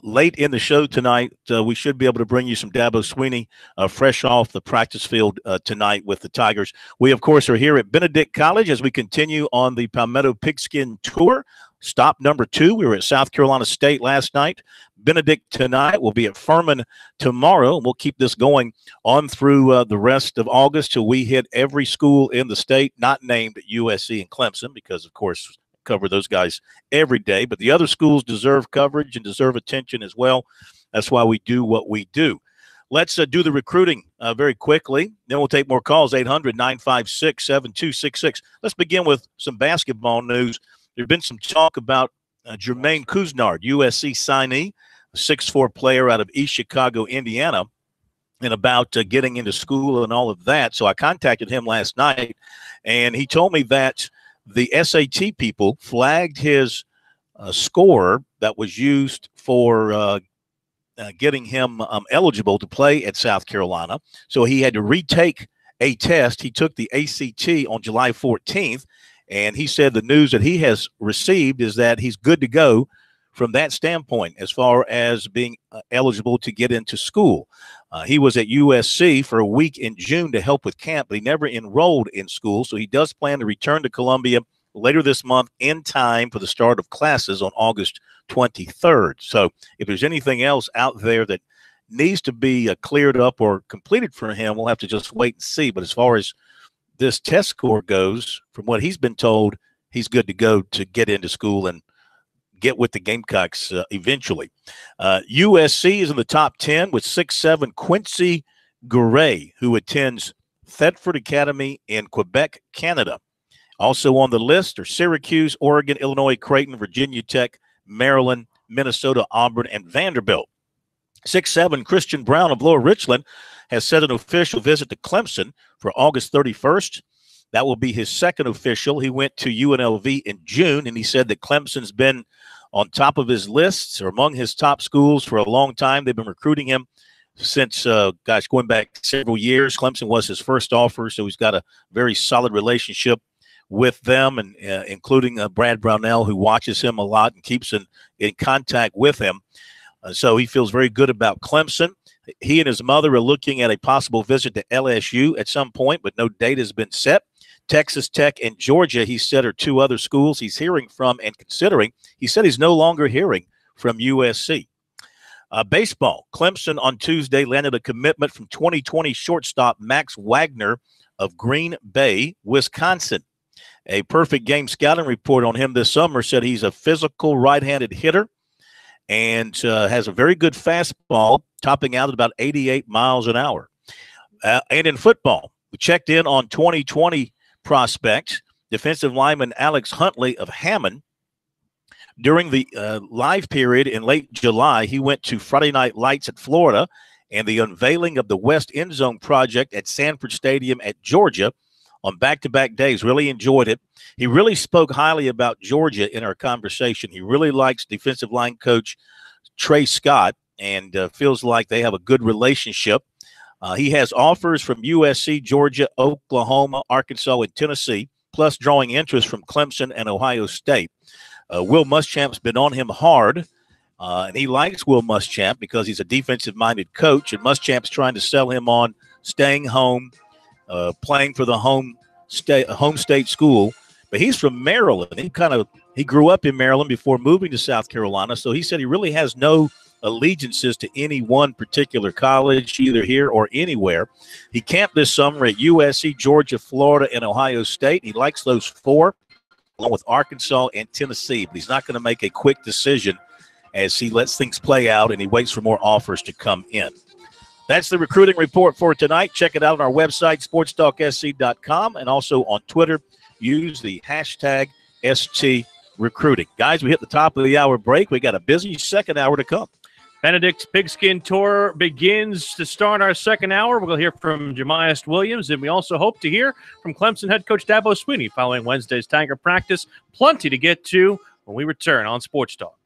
late in the show tonight, we should be able to bring you some Dabo Swinney fresh off the practice field tonight with the Tigers. We, of course, are here at Benedict College as we continue on the Palmetto Pigskin Tour. Stop number 2. We were at South Carolina State last night. Benedict tonight. We'll be at Furman tomorrow. We'll keep this going on through the rest of August till we hit every school in the state, not named USC and Clemson, because, of course, cover those guys every day. But the other schools deserve coverage and deserve attention as well. That's why we do what we do. Let's do the recruiting very quickly. Then we'll take more calls, 800-956-7266. Let's begin with some basketball news. There's been some talk about Jermaine Couisnard, USC signee, a 6'4" player out of East Chicago, Indiana, and about getting into school and all of that. So I contacted him last night, and he told me that the SAT people flagged his score that was used for getting him eligible to play at South Carolina. So he had to retake a test. He took the ACT on July 14th. And he said the news that he has received is that he's good to go from that standpoint as far as being eligible to get into school. He was at USC for a week in June to help with camp, but he never enrolled in school. So he does plan to return to Columbia later this month in time for the start of classes on August 23rd. So if there's anything else out there that needs to be cleared up or completed for him, we'll have to just wait and see. But as far as this test score goes, from what he's been told, he's good to go to get into school and get with the Gamecocks eventually. USC is in the top 10 with 6'7" Quincy Gray, who attends Thetford Academy in Quebec, Canada. Also on the list are Syracuse, Oregon, Illinois, Creighton, Virginia Tech, Maryland, Minnesota, Auburn, and Vanderbilt. 6'7" Christian Brown of Lower Richland has set an official visit to Clemson for August 31st. That will be his second official. He went to UNLV in June, and he said that Clemson's been on top of his lists or among his top schools for a long time. They've been recruiting him since, going back several years. Clemson was his first offer, so he's got a very solid relationship with them, and including Brad Brownell, who watches him a lot and keeps in contact with him. So he feels very good about Clemson. He and his mother are looking at a possible visit to LSU at some point, but no date has been set. Texas Tech and Georgia, he said, are two other schools he's hearing from and considering. He said he's no longer hearing from USC. Baseball, Clemson on Tuesday landed a commitment from 2020 shortstop Max Wagner of Green Bay, Wisconsin. A perfect game scouting report on him this summer said he's a physical right-handed hitter and has a very good fastball, topping out at about 88 miles an hour. And in football, we checked in on 2020 prospect, defensive lineman Alex Huntley of Hammond. During the live period in late July, he went to Friday Night Lights at Florida and the unveiling of the West End Zone project at Sanford Stadium at Georgia on back-to-back days. Really enjoyed it. He really spoke highly about Georgia in our conversation. He really likes defensive line coach Trey Scott and feels like they have a good relationship. He has offers from USC, Georgia, Oklahoma, Arkansas, and Tennessee, plus drawing interest from Clemson and Ohio State. Will Muschamp's been on him hard, and he likes Will Muschamp because he's a defensive-minded coach, and Muschamp's trying to sell him on staying home, playing for the home state school. But he's from Maryland. He grew up in Maryland before moving to South Carolina, so he said he really has no allegiances to any one particular college, either here or anywhere. He camped this summer at USC, Georgia, Florida, and Ohio State. He likes those four, along with Arkansas and Tennessee, but he's not going to make a quick decision as he lets things play out and he waits for more offers to come in. That's the recruiting report for tonight. Check it out on our website, SportsTalkSC.com, and also on Twitter. Use the hashtag STRecruiting. Guys, we hit the top of the hour break. We got a busy second hour to come. Benedict's Pigskin Tour begins to start our second hour. We'll hear from Jemias Williams, and we also hope to hear from Clemson head coach Dabo Swinney following Wednesday's Tiger practice. Plenty to get to when we return on Sports Talk.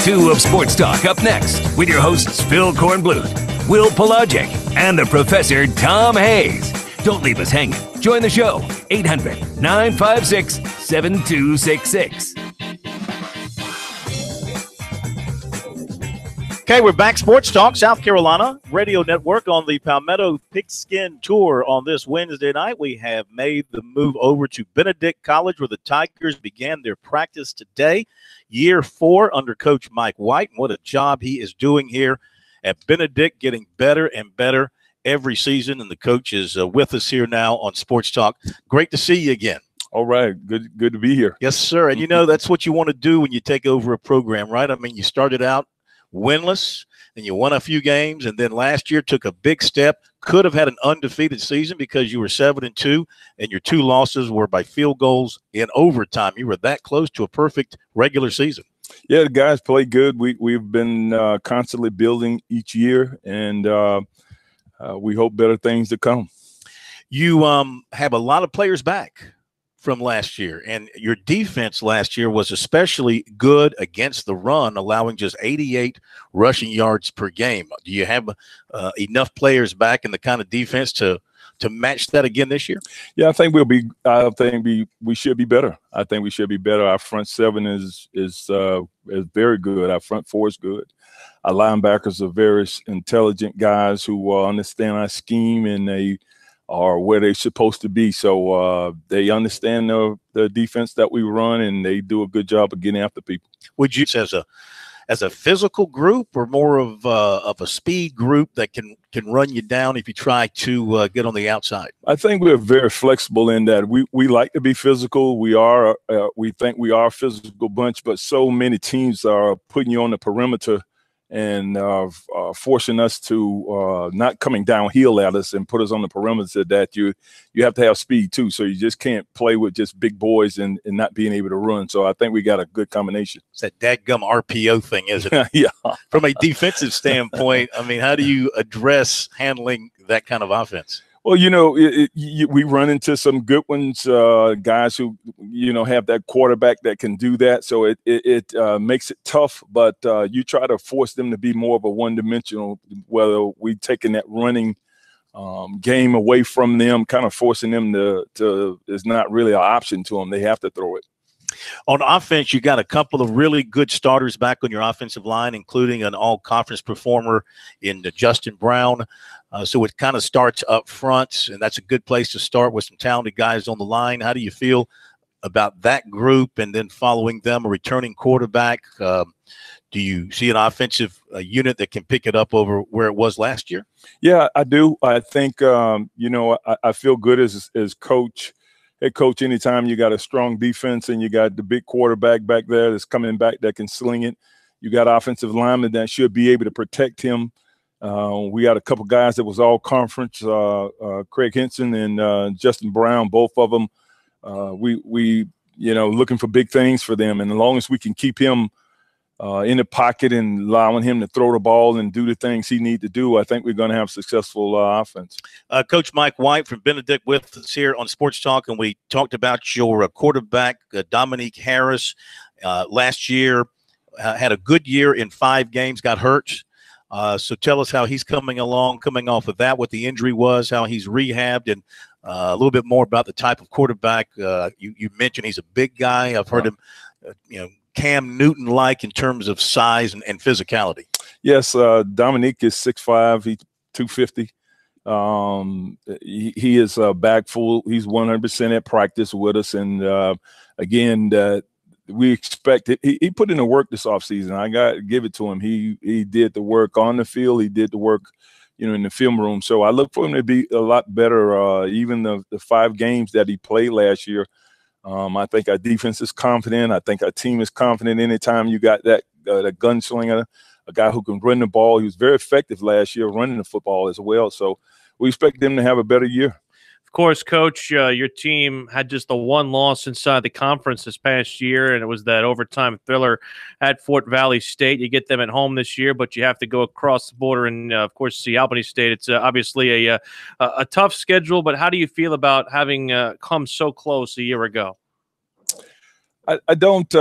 2 of Sports Talk up next with your hosts Phil Kornblut, Will Pelagic, and the Professor Tom Hayes. Don't leave us hanging. Join the show, 800-956-7266. Okay, we're back. Sports Talk, South Carolina Radio Network on the Palmetto Pigskin Tour on this Wednesday night. We have made the move over to Benedict College where the Tigers began their practice today. Year 4 under Coach Mike White. And what a job he is doing here at Benedict, getting better and better every season. And the coach is with us here now on Sports Talk. Great to see you again. All right. Good to be here. Yes, sir. And, you know, that's what you want to do when you take over a program, right? I mean, you started out winless, and you won a few games, and then last year took a big step. Could have had an undefeated season because you were 7-2, and your 2 losses were by field goals in overtime. You were that close to a perfect regular season. Yeah, the guys play good. We've been constantly building each year, and we hope better things to come. You have a lot of players back from last year, and your defense last year was especially good against the run, allowing just 88 rushing yards per game. Do you have enough players back in the kind of defense to match that again this year? Yeah, I think we should be better. I think we should be better. Our front 7 is very good. Our front 4 is good. Our linebackers are very intelligent guys who understand our scheme, and they are where they're supposed to be. So they understand the defense that we run, and they do a good job of getting after people. Would you say as a physical group, or more of a speed group that can run you down if you try to get on the outside? I think we're very flexible in that we like to be physical. We think we are a physical bunch, but so many teams are putting you on the perimeter and forcing us to not coming downhill at us and put us on the perimeter, that you have to have speed too. So you just can't play with just big boys and not being able to run. So I think we got a good combination. It's that dadgum RPO thing, isn't it? Yeah. From a defensive standpoint, I mean, how do you address handling that kind of offense? Well, you know, we run into some good ones, guys who, you know, have that quarterback that can do that. So it makes it tough, but you try to force them to be more of a one-dimensional, whether we taking that running game away from them, kind of forcing them to is not really an option to them. They have to throw it. On offense, you got a couple of really good starters back on your offensive line, including an all-conference performer in Justin Brown. So it kind of starts up front, and that's a good place to start with some talented guys on the line. How do you feel about that group, and then following them, a returning quarterback? Do you see an offensive unit that can pick it up over where it was last year? Yeah, I do. I think, you know, I feel good as head coach, anytime you got a strong defense and you got the big quarterback back there that's coming back that can sling it. You got offensive linemen that should be able to protect him. We got a couple guys that was all conference, Craig Henson and Justin Brown, both of them. We you know, looking for big things for them. And as long as we can keep him in the pocket and allowing him to throw the ball and do the things he needs to do, I think we're going to have successful offense. Coach Mike White from Benedict with us here on Sports Talk, and we talked about your quarterback, Dominique Harris, last year. Had a good year in 5 games, got hurt. So tell us how he's coming along, coming off of that, what the injury was, how he's rehabbed, and a little bit more about the type of quarterback. You mentioned he's a big guy. I've heard him, you know, Cam Newton-like in terms of size and physicality. Yes, Dominique is 6'5", he's 250. He is back full. He's 100% at practice with us, and again, we expect it. He put in the work this offseason. I got to give it to him. He did the work on the field. He did the work, you know, in the film room. So I look for him to be a lot better. Even the 5 games that he played last year, I think our defense is confident. I think our team is confident. Anytime you got that gunslinger, a guy who can run the ball, he was very effective last year running the football as well. So we expect them to have a better year. Of course, Coach, your team had just the 1 loss inside the conference this past year, and it was that overtime thriller at Fort Valley State. You get them at home this year, but you have to go across the border and, of course, see Albany State. It's obviously a tough schedule, but how do you feel about having come so close a year ago? I don't,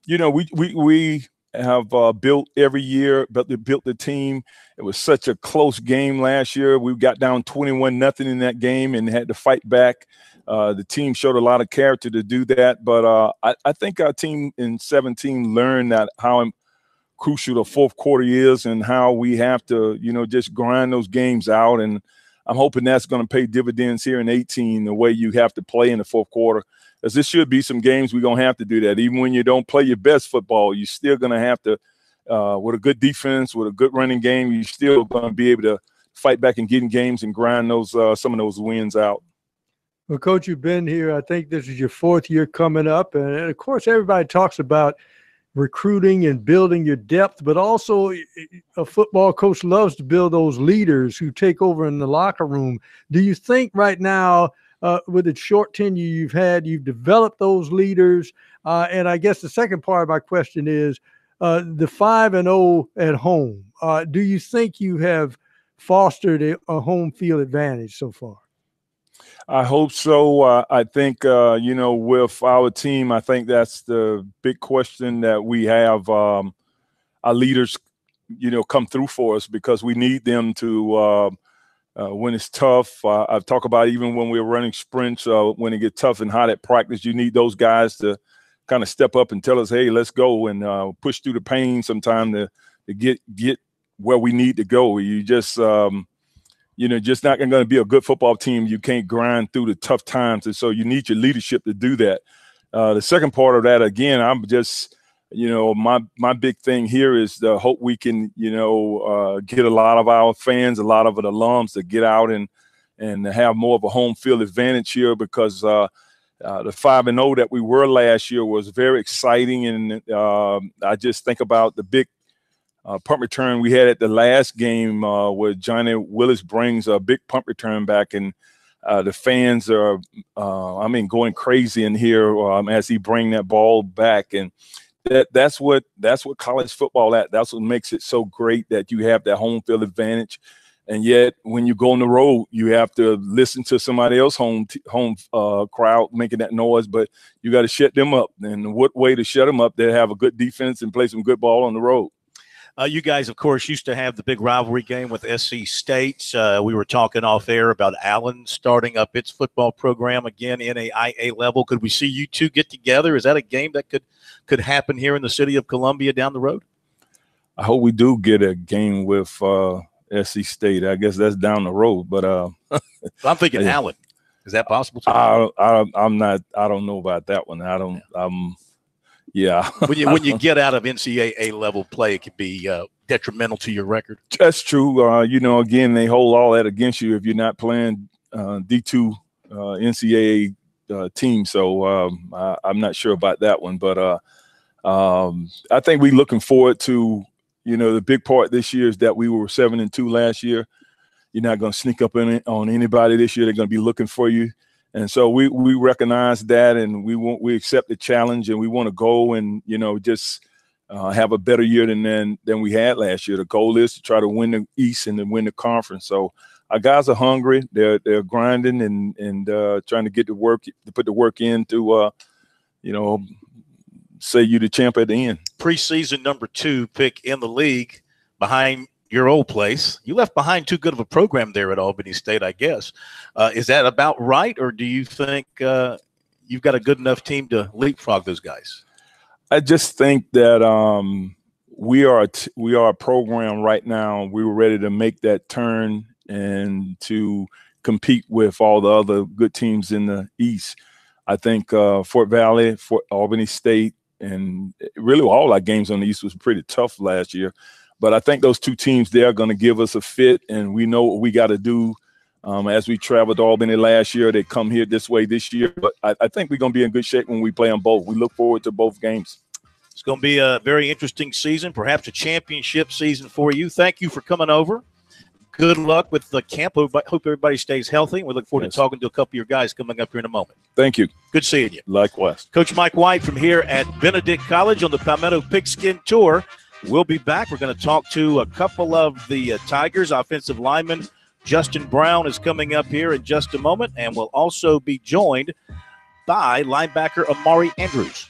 you know, we have built every year, but they built the team. It was such a close game last year. We got down 21-0 in that game and had to fight back. The team showed a lot of character to do that, but I think our team in 17 learned that how crucial the fourth quarter is and how we have to, just grind those games out. And I'm hoping that's going to pay dividends here in 18, the way you have to play in the fourth quarter. Because this should be some games we're going to have to do that. Even when you don't play your best football, you're still going to have to, with a good defense, with a good running game, you're still going to be able to fight back and get in games and grind those some of those wins out. Well, Coach, you've been here. I think this is your fourth year coming up. And, of course, everybody talks about recruiting and building your depth, but also a football coach loves to build those leaders who take over in the locker room. Do you think right now, with the short tenure you've had, you've developed those leaders? And I guess the second part of my question is the 5-0 at home. Do you think you have fostered a home field advantage so far? I hope so. I think, with our team, I think that's the big question that we have. Our leaders, come through for us because we need them to when it's tough. I've talked about even when we're running sprints, when it gets tough and hot at practice, you need those guys to kind of step up and tell us, hey, let's go, and push through the pain sometime to get where we need to go. You just just not going to be a good football team. You can't grind through the tough times. And so you need your leadership to do that. The second part of that, again, I'm just, my big thing here is the hope we can, get a lot of our fans, a lot of the alums to get out and have more of a home field advantage here, because the 5-0 that we were last year was very exciting. And I just think about the big punt return we had at the last game where Johnny Willis brings a big punt return back, and the fans are, going crazy in here as he bring that ball back. And that's what college football that's what makes it so great, that you have that home field advantage. And yet when you go on the road, you have to listen to somebody else home crowd making that noise, but you got to shut them up. And what way to shut them up? They have a good defense and play some good ball on the road. You guys, of course, used to have the big rivalry game with SC State. We were talking off air about Allen starting up its football program again in a IA level. Could we see you two get together? Is that a game that could happen here in the city of Columbia down the road? I hope we do get a game with SC State. I guess that's down the road, but I'm thinking yeah. Allen. Is that possible? I'm not. I don't know about that one. Yeah. when you get out of NCAA level play, it could be detrimental to your record. That's true. Again, they hold all that against you if you're not playing D2 NCAA team. So I'm not sure about that one, but I think we're looking forward to, the big part this year is that we were 7-2 last year. You're not going to sneak up on anybody this year. They're going to be looking for you. And so we recognize that, and we accept the challenge, and we want to go and just have a better year than we had last year. The goal is to try to win the East and then win the conference. So our guys are hungry. They're grinding and trying to get to work, to put the work in to say you the champ at the end. Preseason number 2 pick in the league behind your old place. You left behind too good of a program there at Albany State, I guess. Is that about right, or do you think you've got a good enough team to leapfrog those guys? I just think that we are a program right now. We were ready to make that turn and to compete with all the other good teams in the East. I think Fort Valley, Albany State, and really all our games on the East was pretty tough last year. But I think those two teams, they're going to give us a fit, and we know what we got to do. As we traveled to Albany last year, they come here this way this year. But I think we're going to be in good shape when we play them both. We look forward to both games. It's going to be a very interesting season, perhaps a championship season for you. Thank you for coming over. Good luck with the camp. Hope everybody stays healthy. We look forward to talking to a couple of your guys coming up here in a moment. Thank you. Good seeing you. Likewise. Coach Mike White from here at Benedict College on the Palmetto Pigskin Tour. We'll be back. We're going to talk to a couple of the Tigers offensive linemen. Justin Brown is coming up here in just a moment, and we'll also be joined by linebacker Amari Andrews.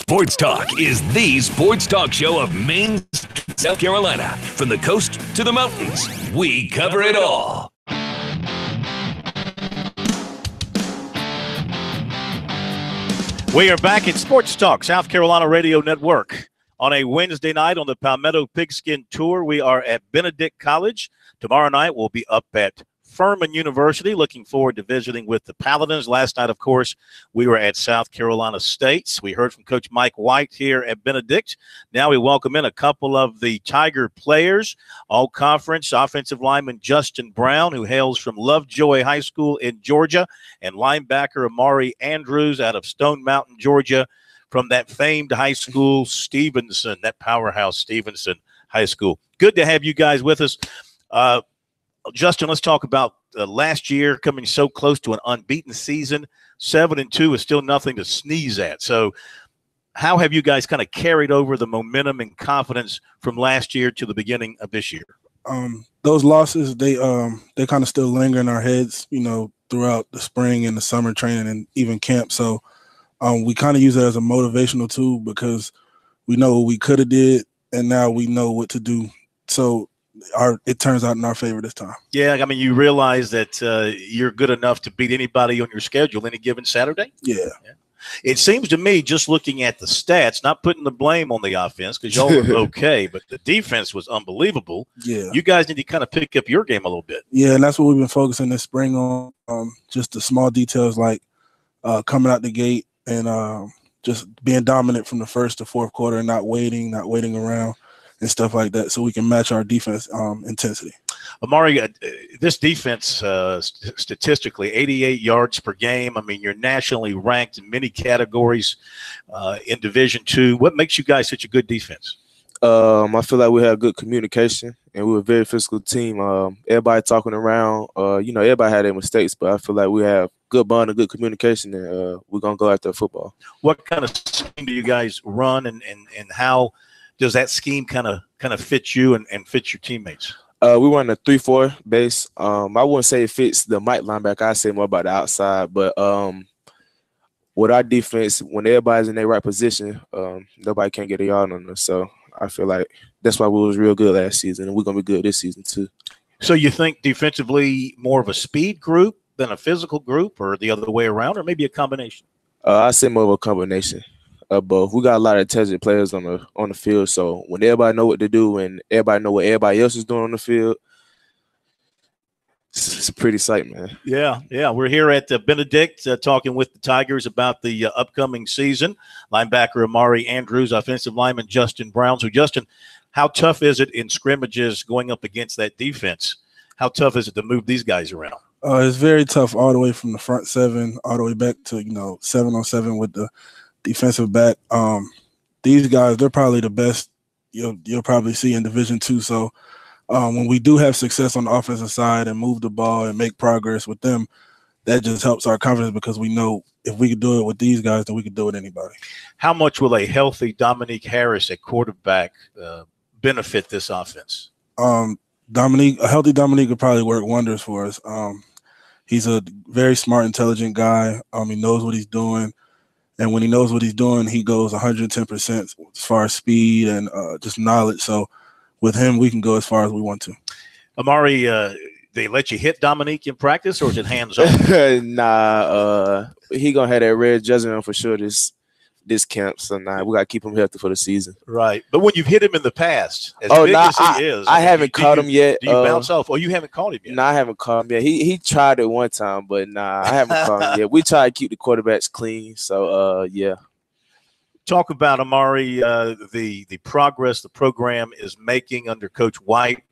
Sports Talk is the sports talk show of Maine, South Carolina. From the coast to the mountains, we cover it all. We are back at Sports Talk, South Carolina Radio Network. On a Wednesday night on the Palmetto Pigskin Tour, we are at Benedict College. Tomorrow night, we'll be up at Furman University. Looking forward to visiting with the Paladins. Last night, of course, we were at South Carolina State. We heard from Coach Mike White here at Benedict. Now we welcome in a couple of the Tiger players, all-conference offensive lineman Justin Brown, who hails from Lovejoy High School in Georgia, and linebacker Amari Andrews out of Stone Mountain, Georgia, from that famed high school, Stevenson, that powerhouse Stevenson High School. Good to have you guys with us. Justin, let's talk about last year coming so close to an unbeaten season. 7-2 is still nothing to sneeze at. So how have you guys kind of carried over the momentum and confidence from last year to the beginning of this year? Those losses, they kind of still linger in our heads, throughout the spring and the summer training and even camp. So we kind of use it as a motivational tool because we know what we could have did, and now we know what to do. So it turns out in our favor this time. Yeah, I mean, you realize that you're good enough to beat anybody on your schedule any given Saturday? Yeah. It seems to me, just looking at the stats, not putting the blame on the offense because y'all were okay, but the defense was unbelievable. Yeah. You guys need to kind of pick up your game a little bit. Yeah, and that's what we've been focusing this spring on, just the small details like coming out the gate and just being dominant from the first to fourth quarter and not waiting around and stuff like that, so we can match our defense intensity. Amari, this defense, statistically, 88 yards per game. I mean, you're nationally ranked in many categories in Division II. What makes you guys such a good defense? I feel like we have good communication, and we're a very physical team. Everybody talking around. Everybody had their mistakes, but I feel like we have good bond and good communication, and we're going to go after football. What kind of scheme do you guys run, and how does that scheme kind of fit you and fit your teammates? We run a 3-4 base. I wouldn't say it fits the Mike linebacker. I say more about the outside. But with our defense, when everybody's in their right position, nobody can get a yard on us. So I feel like that's why we was real good last season, and we're going to be good this season too. So you think defensively more of a speed group than a physical group, or the other way around, or maybe a combination? I say more of a combination. But we got a lot of intelligent players on the field. So when everybody know what to do and everybody know what everybody else is doing on the field, it's a pretty sight, man. Yeah. We're here at Benedict talking with the Tigers about the upcoming season. Linebacker Amari Andrews, offensive lineman Justin Brown. So, Justin, how tough is it in scrimmages going up against that defense? How tough is it to move these guys around? It's very tough all the way from the front seven all the way back to 7-on-7 with the defensive back. These guys, they're probably the best you'll probably see in Division II. So when we do have success on the offensive side and move the ball and make progress with them, that just helps our confidence because we know if we could do it with these guys, then we could do it with anybody. How much will a healthy Dominique Harris at quarterback benefit this offense? A healthy Dominique would probably work wonders for us. He's a very smart, intelligent guy. He knows what he's doing. And when he knows what he's doing, he goes 110% as far as speed and just knowledge. So with him, we can go as far as we want to. Amari, they let you hit Dominique in practice, or is it hands-on? Nah, he going to have that red jersey on for sure this camp. So, we got to keep him healthy for the season. Right. But when you've hit him in the past, as big as he is. I haven't caught him yet. Do you bounce off? Oh, you haven't caught him yet? Nah, I haven't caught him yet. He tried it one time, but I haven't caught him yet. We try to keep the quarterbacks clean. So, yeah. Talk about, Amari, the progress the program is making under Coach White.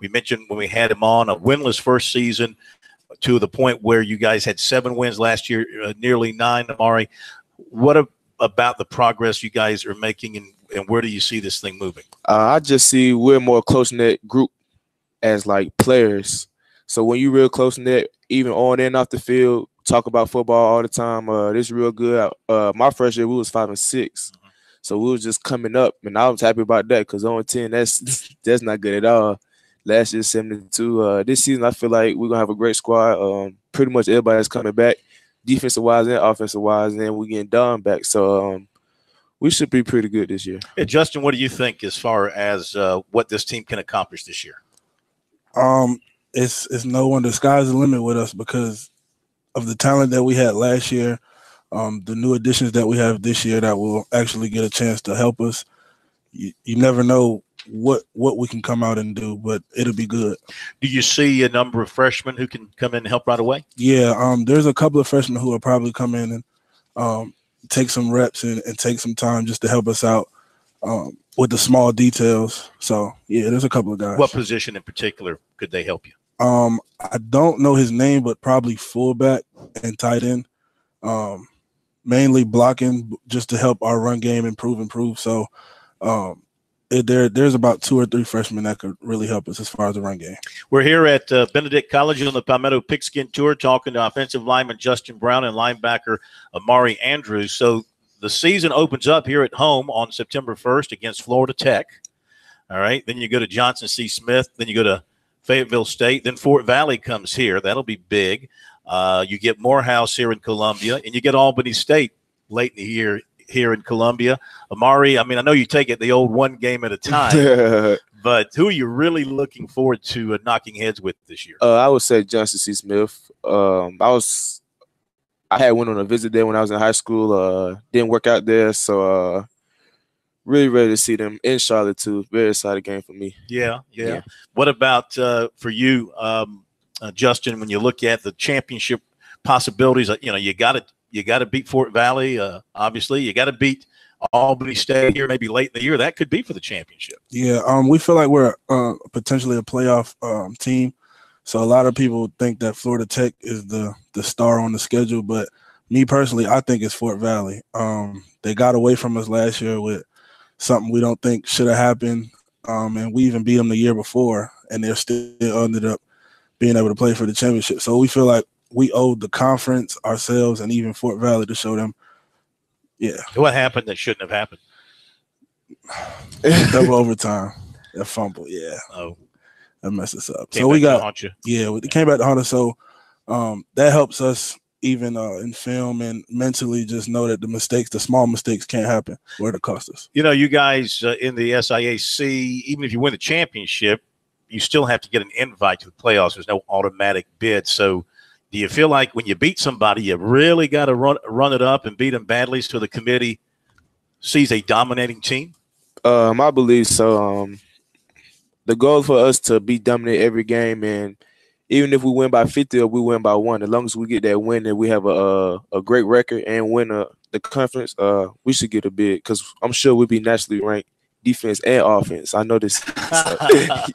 We mentioned when we had him on a winless first season to the point where you guys had 7 wins last year, nearly 9, Amari. What about the progress you guys are making, and where do you see this thing moving? I just see we're a more close-knit group as, like, players. So when you're real close-knit, even on and off the field, talk about football all the time, this is real good. My first year, we was 5-6. So we was just coming up, and I was happy about that because 0-10, that's not good at all. Last year, 7-2. This season, I feel like we're going to have a great squad. Pretty much everybody's coming back, defensive-wise and offensive-wise, and we're getting Don back. So We should be pretty good this year. Hey, Justin, what do you think as far as what this team can accomplish this year? It's no one. The sky's the limit with us because of the talent that we had last year, the new additions that we have this year that will actually get a chance to help us. You never know what we can come out and do, but it'll be good. Do you see a number of freshmen who can come in and help right away? Yeah, there's a couple of freshmen who will probably come in and take some reps and take some time just to help us out with the small details. So, yeah, there's a couple of guys. What position in particular could they help you? I don't know his name, but probably fullback and tight end. Mainly blocking just to help our run game improve. So there's about 2 or 3 freshmen that could really help us as far as the run game. We're here at Benedict College on the Palmetto Pigskin Tour talking to offensive lineman Justin Brown and linebacker Amari Andrews. So the season opens up here at home on September 1st against Florida Tech. All right. Then you go to Johnson C. Smith. Then you go to Fayetteville State. Then Fort Valley comes here. That'll be big. You get Morehouse here in Columbia, and you get Albany State late in the year here in Columbia. Amari, I mean, I know you take it the old one game at a time, but who are you really looking forward to knocking heads with this year? I would say Johnson C. Smith. I had went on a visit there when I was in high school. Didn't work out there, so really ready to see them in Charlotte too. Very excited game for me. Yeah. What about for you, Justin? When you look at the championship possibilities, you got to beat Fort Valley. Obviously, you got to beat Albany State here, maybe late in the year. That could be for the championship. Yeah, we feel like we're potentially a playoff team. So a lot of people think that Florida Tech is the star on the schedule, but me personally, I think it's Fort Valley. They got away from us last year with something we don't think should have happened, and we even beat them the year before, and they're still ended up being able to play for the championship. So we feel like we owe the conference, ourselves, and even Fort Valley to show them. Yeah. What happened that shouldn't have happened? Double overtime. That fumble, yeah. Oh. That messed us up. Came so we back to got haunt you. Yeah, it came back to haunt us. So that helps us even in film and mentally just know that the small mistakes can't happen or it'll cost us. You guys in the SIAC, even if you win the championship, you still have to get an invite to the playoffs. There's no automatic bid. So do you feel like when you beat somebody, you really got to run it up and beat them badly so the committee sees a dominating team? I believe so. The goal for us to be dominant every game, and even if we win by 50 or we win by 1, as long as we get that win and we have a great record and win the conference, we should get a bid because I'm sure we'll be nationally ranked defense and offense. I know this. So,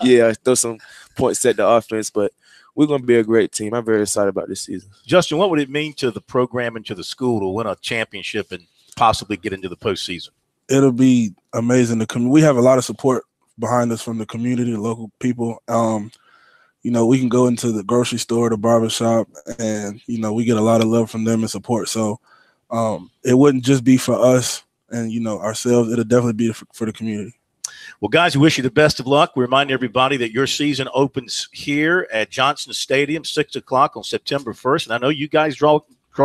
yeah, throw some points at the offense, but we're going to be a great team. I'm very excited about this season. Justin, what would it mean to the program and to the school to win a championship and possibly get into the postseason? It'll be amazing. We have a lot of support behind us from the community, the local people. We can go into the grocery store, the barbershop, and, we get a lot of love from them and support. So it wouldn't just be for us and, ourselves. It'll definitely be for the community. Well, guys, we wish you the best of luck. We remind everybody that your season opens here at Johnson Stadium, 6 o'clock on September 1st. And I know you guys draw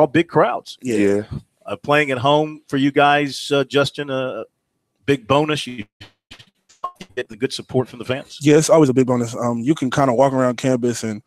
big crowds. Yeah. Playing at home for you guys, Justin, a big bonus. You get the good support from the fans. Yeah, it's always a big bonus. You can kind of walk around campus and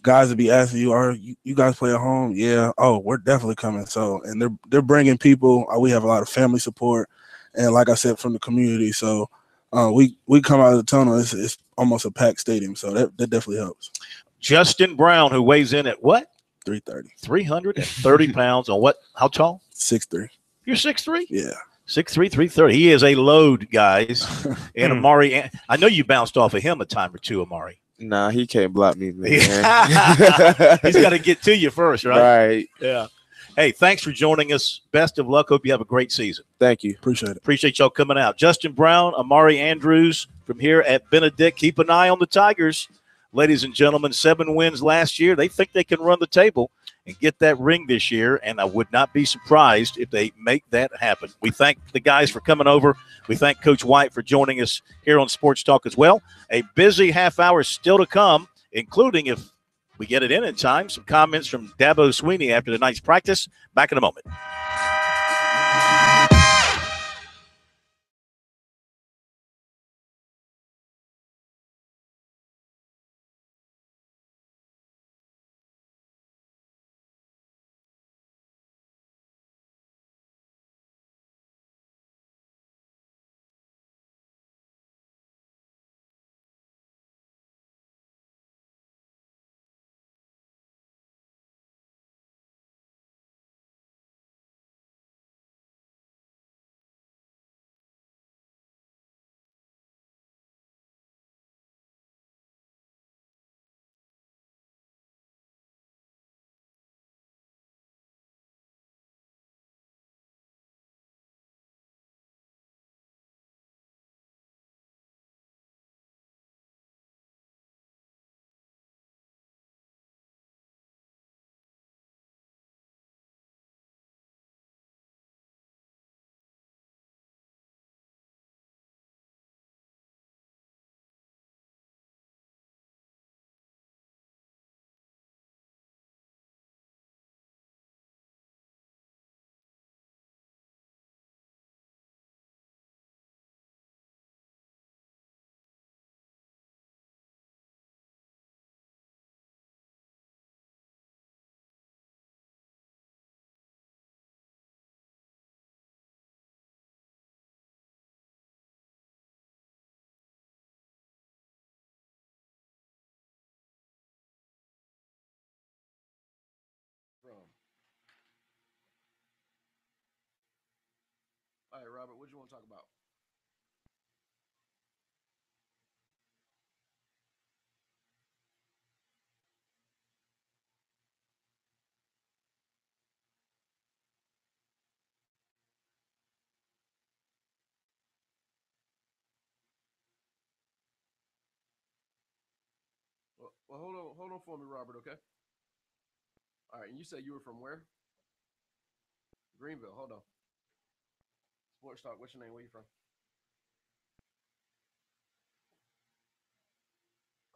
guys will be asking you, "Are you guys play at home?" Yeah. Oh, we're definitely coming. So, and they're bringing people. We have a lot of family support, and like I said, from the community. So, we come out of the tunnel. It's almost a packed stadium. So that definitely helps. Justin Brown, who weighs in at what? 330. 330 pounds on what? How tall? 6'3". You're 6'3"? Yeah. 6'3", 330. He is a load, guys. And Amari, I know you bounced off of him a time or two, Amari. Nah, he can't block me, man. He's got to get to you first, right? Right. Yeah. Hey, thanks for joining us. Best of luck. Hope you have a great season. Thank you. Appreciate it. Appreciate y'all coming out. Justin Brown, Amari Andrews from here at Benedict. Keep an eye on the Tigers. Ladies and gentlemen, 7 wins last year. They think they can run the table and get that ring this year, and I would not be surprised if they make that happen. We thank the guys for coming over. We thank Coach White for joining us here on Sports Talk as well. A busy half hour still to come, including, if we get it in time, some comments from Dabo Sweeney after tonight's practice. Back in a moment. Robert? What do you want to talk about? Well, hold on for me, Robert. Okay. All right. And you said you were from where? Greenville. Hold on. Sports Talk. What's your name? Where you from?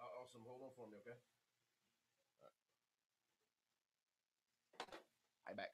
Awesome. Hold on for me. Okay. All right. Hi back.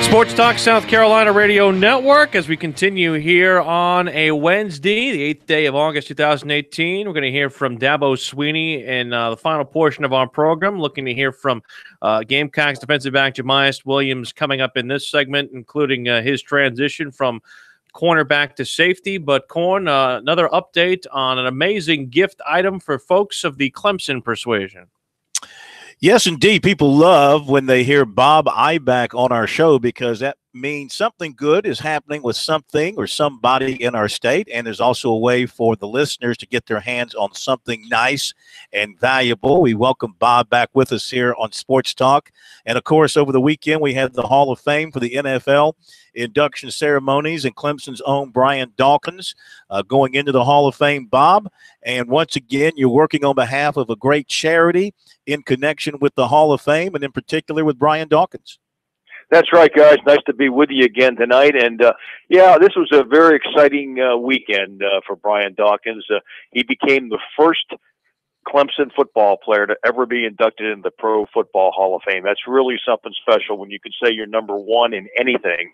Sports Talk South Carolina Radio Network as we continue here on a Wednesday, the 8th day of August 2018. We're going to hear from Dabo Sweeney in the final portion of our program, looking to hear from Gamecocks defensive back Jamias Williams coming up in this segment, including his transition from cornerback to safety. But, Corn, another update on an amazing gift item for folks of the Clemson persuasion. Yes, indeed. People love when they hear Bob Iback on our show because that means something good is happening with something or somebody in our state. And there's also a way for the listeners to get their hands on something nice and valuable. We welcome Bob back with us here on Sports Talk. And, of course, over the weekend, we had the Hall of Fame for the NFL induction ceremonies and Clemson's own Brian Dawkins going into the Hall of Fame, Bob. And once again, you're working on behalf of a great charity in connection with the Hall of Fame and in particular with Brian Dawkins. That's right, guys. Nice to be with you again tonight. And, yeah, this was a very exciting weekend for Brian Dawkins. He became the first Clemson football player to ever be inducted into the Pro Football Hall of Fame. That's really something special when you can say you're number one in anything.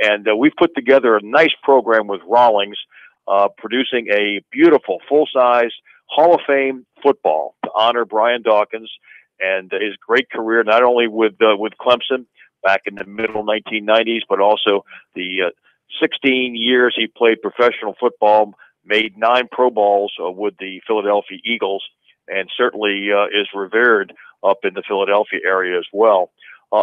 And we've put together a nice program with Rawlings, producing a beautiful, full-size Hall of Fame football to honor Brian Dawkins and his great career, not only with Clemson back in the middle 1990s, but also the 16 years he played professional football, made 9 Pro Bowls with the Philadelphia Eagles, and certainly is revered up in the Philadelphia area as well.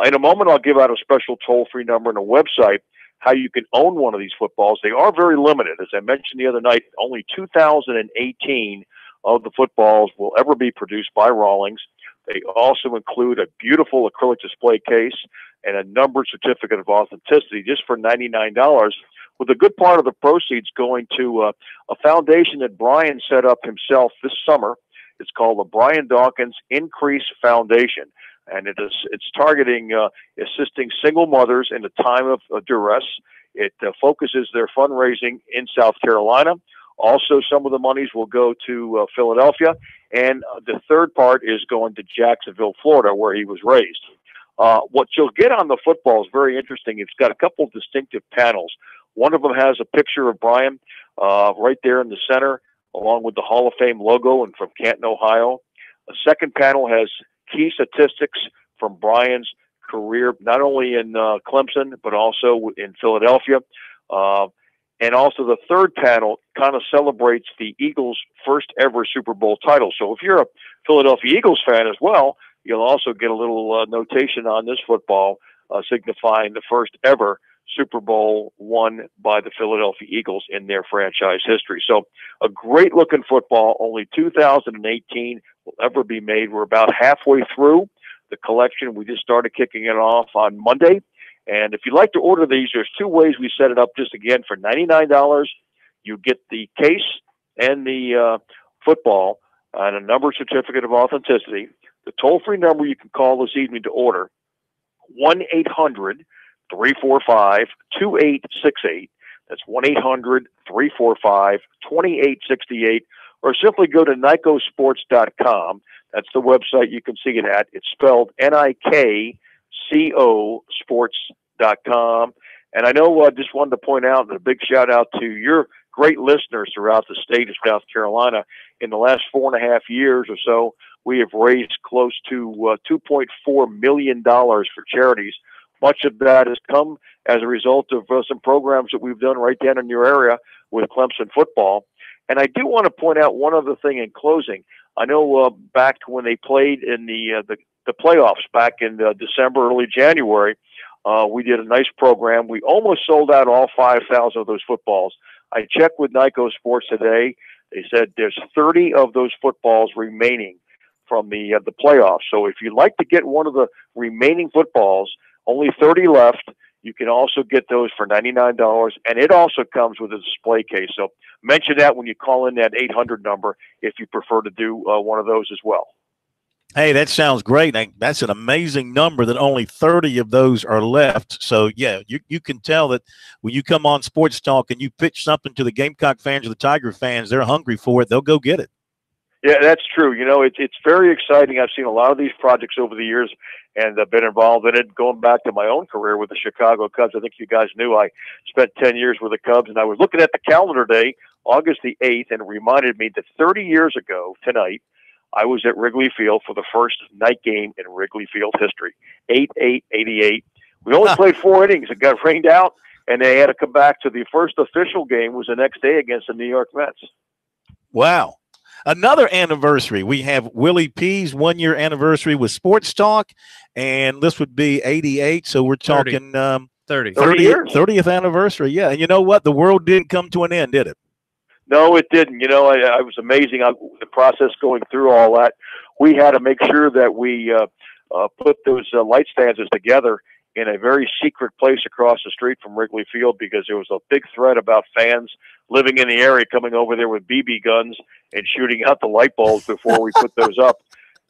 In a moment, I'll give out a special toll-free number and a website how you can own one of these footballs. They are very limited. As I mentioned the other night, only 2018 of the footballs will ever be produced by Rawlings. They also include a beautiful acrylic display case and a numbered certificate of authenticity just for $99, with a good part of the proceeds going to a foundation that Brian set up himself this summer. It's called the Brian Dawkins Increase Foundation, and it's targeting assisting single mothers in a time of duress. It focuses their fundraising in South Carolina. Also, some of the monies will go to Philadelphia, and the third part is going to Jacksonville, Florida, where he was raised. What you'll get on the football is very interesting. It's got a couple of distinctive panels. One of them has a picture of Brian right there in the center, along with the Hall of Fame logo and from Canton, Ohio. A second panel has key statistics from Brian's career, not only in Clemson, but also in Philadelphia. And also the third panel kind of celebrates the Eagles' first ever Super Bowl title. So if you're a Philadelphia Eagles fan as well, you'll also get a little notation on this football signifying the first ever Super Bowl won by the Philadelphia Eagles in their franchise history. So a great looking football. Only 2018 will ever be made. We're about halfway through the collection. We just started kicking it off on Monday. And if you'd like to order these, there's two ways we set it up. Just again, for $99, you get the case and the football and a number certificate of authenticity. The toll-free number you can call this evening to order, 1-800-345-2868. That's 1-800-345-2868. Or simply go to NICOsports.com. That's the website you can see it at. It's spelled NIKCO sports.com. And I know I just wanted to point out, and a big shout out to your great listeners throughout the state of South Carolina. In the last 4.5 years or so, we have raised close to $2.4 million for charities. Much of that has come as a result of some programs that we've done right down in your area with Clemson football. And I do want to point out one other thing in closing. I know back when they played in the playoffs back in December, early January, we did a nice program. We almost sold out all 5,000 of those footballs. I checked with Nico Sports today. They said there's 30 of those footballs remaining from the playoffs. So if you'd like to get one of the remaining footballs, only 30 left. You can also get those for $99, and it also comes with a display case. So mention that when you call in that 800 number if you prefer to do one of those as well. Hey, that sounds great. That's an amazing number that only 30 of those are left. So, yeah, you can tell that when you come on Sports Talk and you pitch something to the Gamecock fans or the Tiger fans, they're hungry for it. They'll go get it. Yeah, that's true. You know, it's very exciting. I've seen a lot of these projects over the years, and I've been involved in it going back to my own career with the Chicago Cubs. I think you guys knew I spent 10 years with the Cubs, and I was looking at the calendar day, August the 8th, and it reminded me that 30 years ago tonight, I was at Wrigley Field for the first night game in Wrigley Field history, 8-8-88. We only played 4 innings. It got rained out, and they had to come back to the first official game was the next day against the New York Mets. Wow. Another anniversary. We have Willie P's 1-year anniversary with Sports Talk, and this would be 88. So we're talking 30th anniversary. Yeah, and you know what? The world didn't come to an end, did it? No, it didn't. You know, I was amazing. The process going through all that. We had to make sure that we put those light stanzas together in a very secret place across the street from Wrigley Field because there was a big threat about fans living in the area coming over there with BB guns and shooting out the light bulbs before we put those up.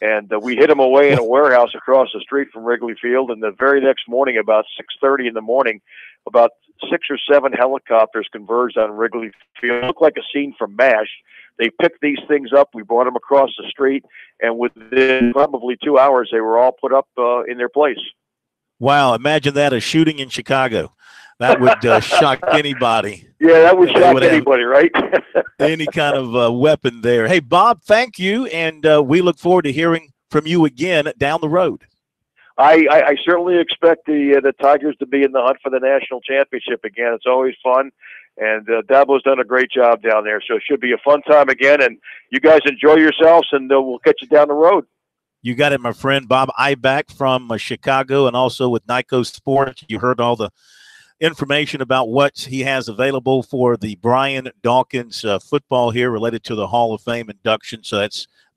And we hid them away in a warehouse across the street from Wrigley Field. And the very next morning, about 6:30 in the morning, about 6 or 7 helicopters converged on Wrigley Field. It looked like a scene from MASH. They picked these things up. We brought them across the street. And within probably 2 hours, they were all put up in their place. Wow. Imagine that, a shooting in Chicago. That would shock anybody. Yeah, that would shock anybody, right? Any kind of weapon there. Hey, Bob, thank you, and we look forward to hearing from you again down the road. I certainly expect the Tigers to be in the hunt for the national championship again. It's always fun, and Dabo's done a great job down there, so it should be a fun time again. And you guys enjoy yourselves, and we'll catch you down the road. You got it, my friend. Bob Ibach from Chicago and also with Nico Sports. You heard all the information about what he has available for the Brian Dawkins football here related to the Hall of Fame induction. So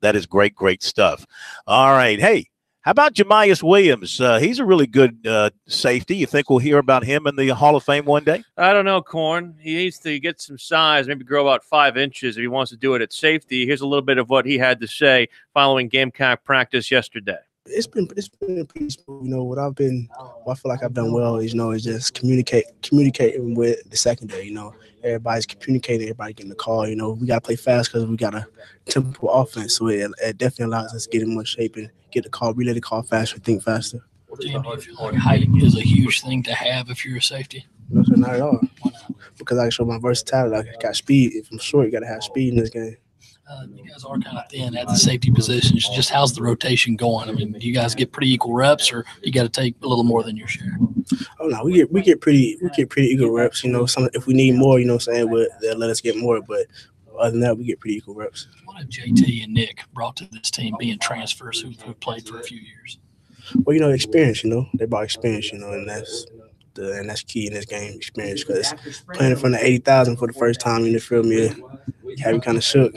that is great stuff. All right. Hey, how about Jamias Williams? He's a really good safety. You think we'll hear about him in the Hall of Fame one day? I don't know, Corn. He needs to get some size, maybe grow about 5 inches if he wants to do it at safety. Here's a little bit of what he had to say following Gamecock practice yesterday. It's been pretty smooth. You know, what I feel like I've done well is, is just communicating with the secondary. You know, everybody's communicating, everybody getting the call. You know, we got to play fast because we got a tempo offense, so it definitely allows us to get in more shape and get the call, relay the call faster, think faster. Do you feel like height is a huge thing to have if you're a safety? No, sir, not at all. Because I can show my versatility. I got speed. If I'm short, you got to have speed in this game. You guys are kind of thin at the safety positions. Just how's the rotation going? I mean, do you guys get pretty equal reps, or you got to take a little more than your share? Oh no, we get pretty equal reps. You know, some if we need more, you know, what I'm saying, they'll let us get more. But other than that, we get pretty equal reps. What have JT and Nick brought to this team, being transfers who've played for a few years? Well, you know, experience. You know, they brought experience. You know, and that's key in this game, experience. Because playing in front of 80,000 for the first time in the field, me have you kind of shook.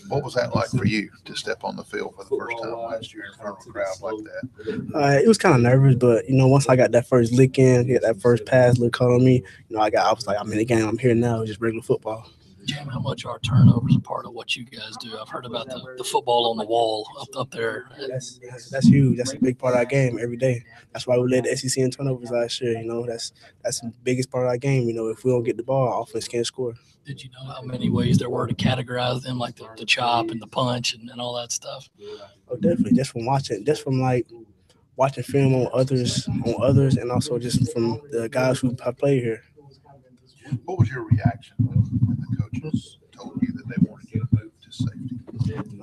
What was that like for you to step on the field for the first time last year in front of a crowd like that? It was kind of nervous, but you know, once I got that first lick in, get that first pass look on me, you know, I was like, I'm in the game. I'm here now. It's just regular football. Jim, how much are turnovers a part of what you guys do? I've heard about the football on the wall up there. That's huge. That's a big part of our game every day. That's why we led the SEC in turnovers last year. You know, that's the biggest part of our game. You know, if we don't get the ball, offense can't score. Did you know how many ways there were to categorize them, like the chop and the punch and all that stuff? Oh, definitely. Just from watching film on others, and also just from the guys who have played here. What was your reaction when the coaches told you that they wanted you to move to safety?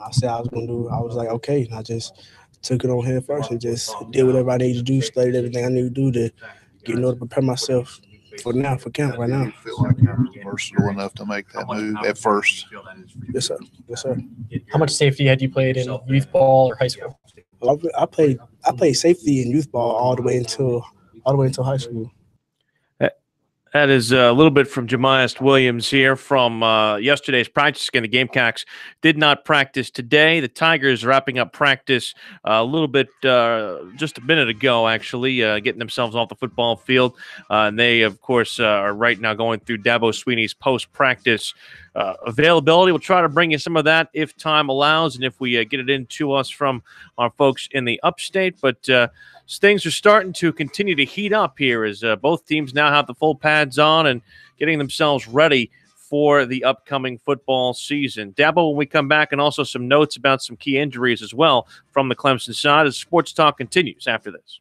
I said I was going to do it. I was like, okay. And I just took it on head first and just did whatever I needed to do, studied everything I needed to do to to prepare myself for camp right now. Do you feel like you're versatile enough to make that move at first? Yes, sir. Yes, sir. How much safety had you played in youth ball or high school? I played safety in youth ball all the way until high school. That is a little bit from Jemias Williams here from yesterday's practice. Again, the Gamecocks did not practice today. The Tigers wrapping up practice a little bit just a minute ago, actually, getting themselves off the football field. And they, of course, are right now going through Dabo Sweeney's post-practice availability. We'll try to bring you some of that if time allows and if we get it into us from our folks in the upstate. But things are starting to continue to heat up here as both teams now have the full pads on and getting themselves ready for the upcoming football season. Dabo, when we come back, and also some notes about some key injuries as well from the Clemson side as Sports Talk continues after this.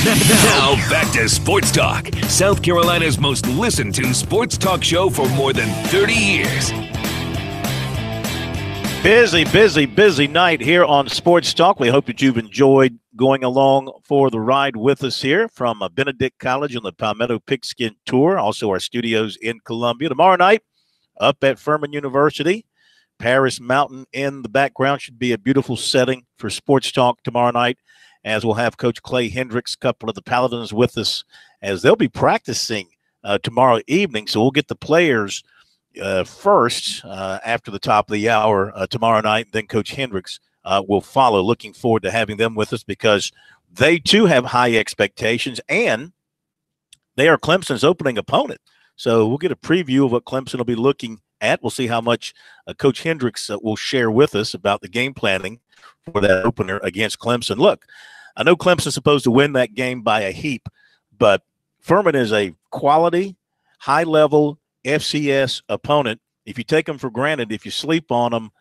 Now back to Sports Talk, South Carolina's most listened to sports talk show for more than 30 years. Busy night here on Sports Talk. We hope that you've enjoyed going along for the ride with us here from Benedict College on the Palmetto Pigskin Tour, also our studios in Columbia. Tomorrow night, up at Furman University, Paris Mountain in the background. Should be a beautiful setting for Sports Talk tomorrow night, as we'll have Coach Clay Hendricks, a couple of the Paladins with us, as they'll be practicing tomorrow evening. So we'll get the players first after the top of the hour tomorrow night. Then Coach Hendricks will follow. Looking forward to having them with us because they too have high expectations, and they are Clemson's opening opponent. So we'll get a preview of what Clemson will be looking at. We'll see how much Coach Hendricks will share with us about the game planning for that opener against Clemson. Look, I know Clemson's supposed to win that game by a heap, but Furman is a quality, high-level FCS opponent. If you take them for granted, if you sleep on them,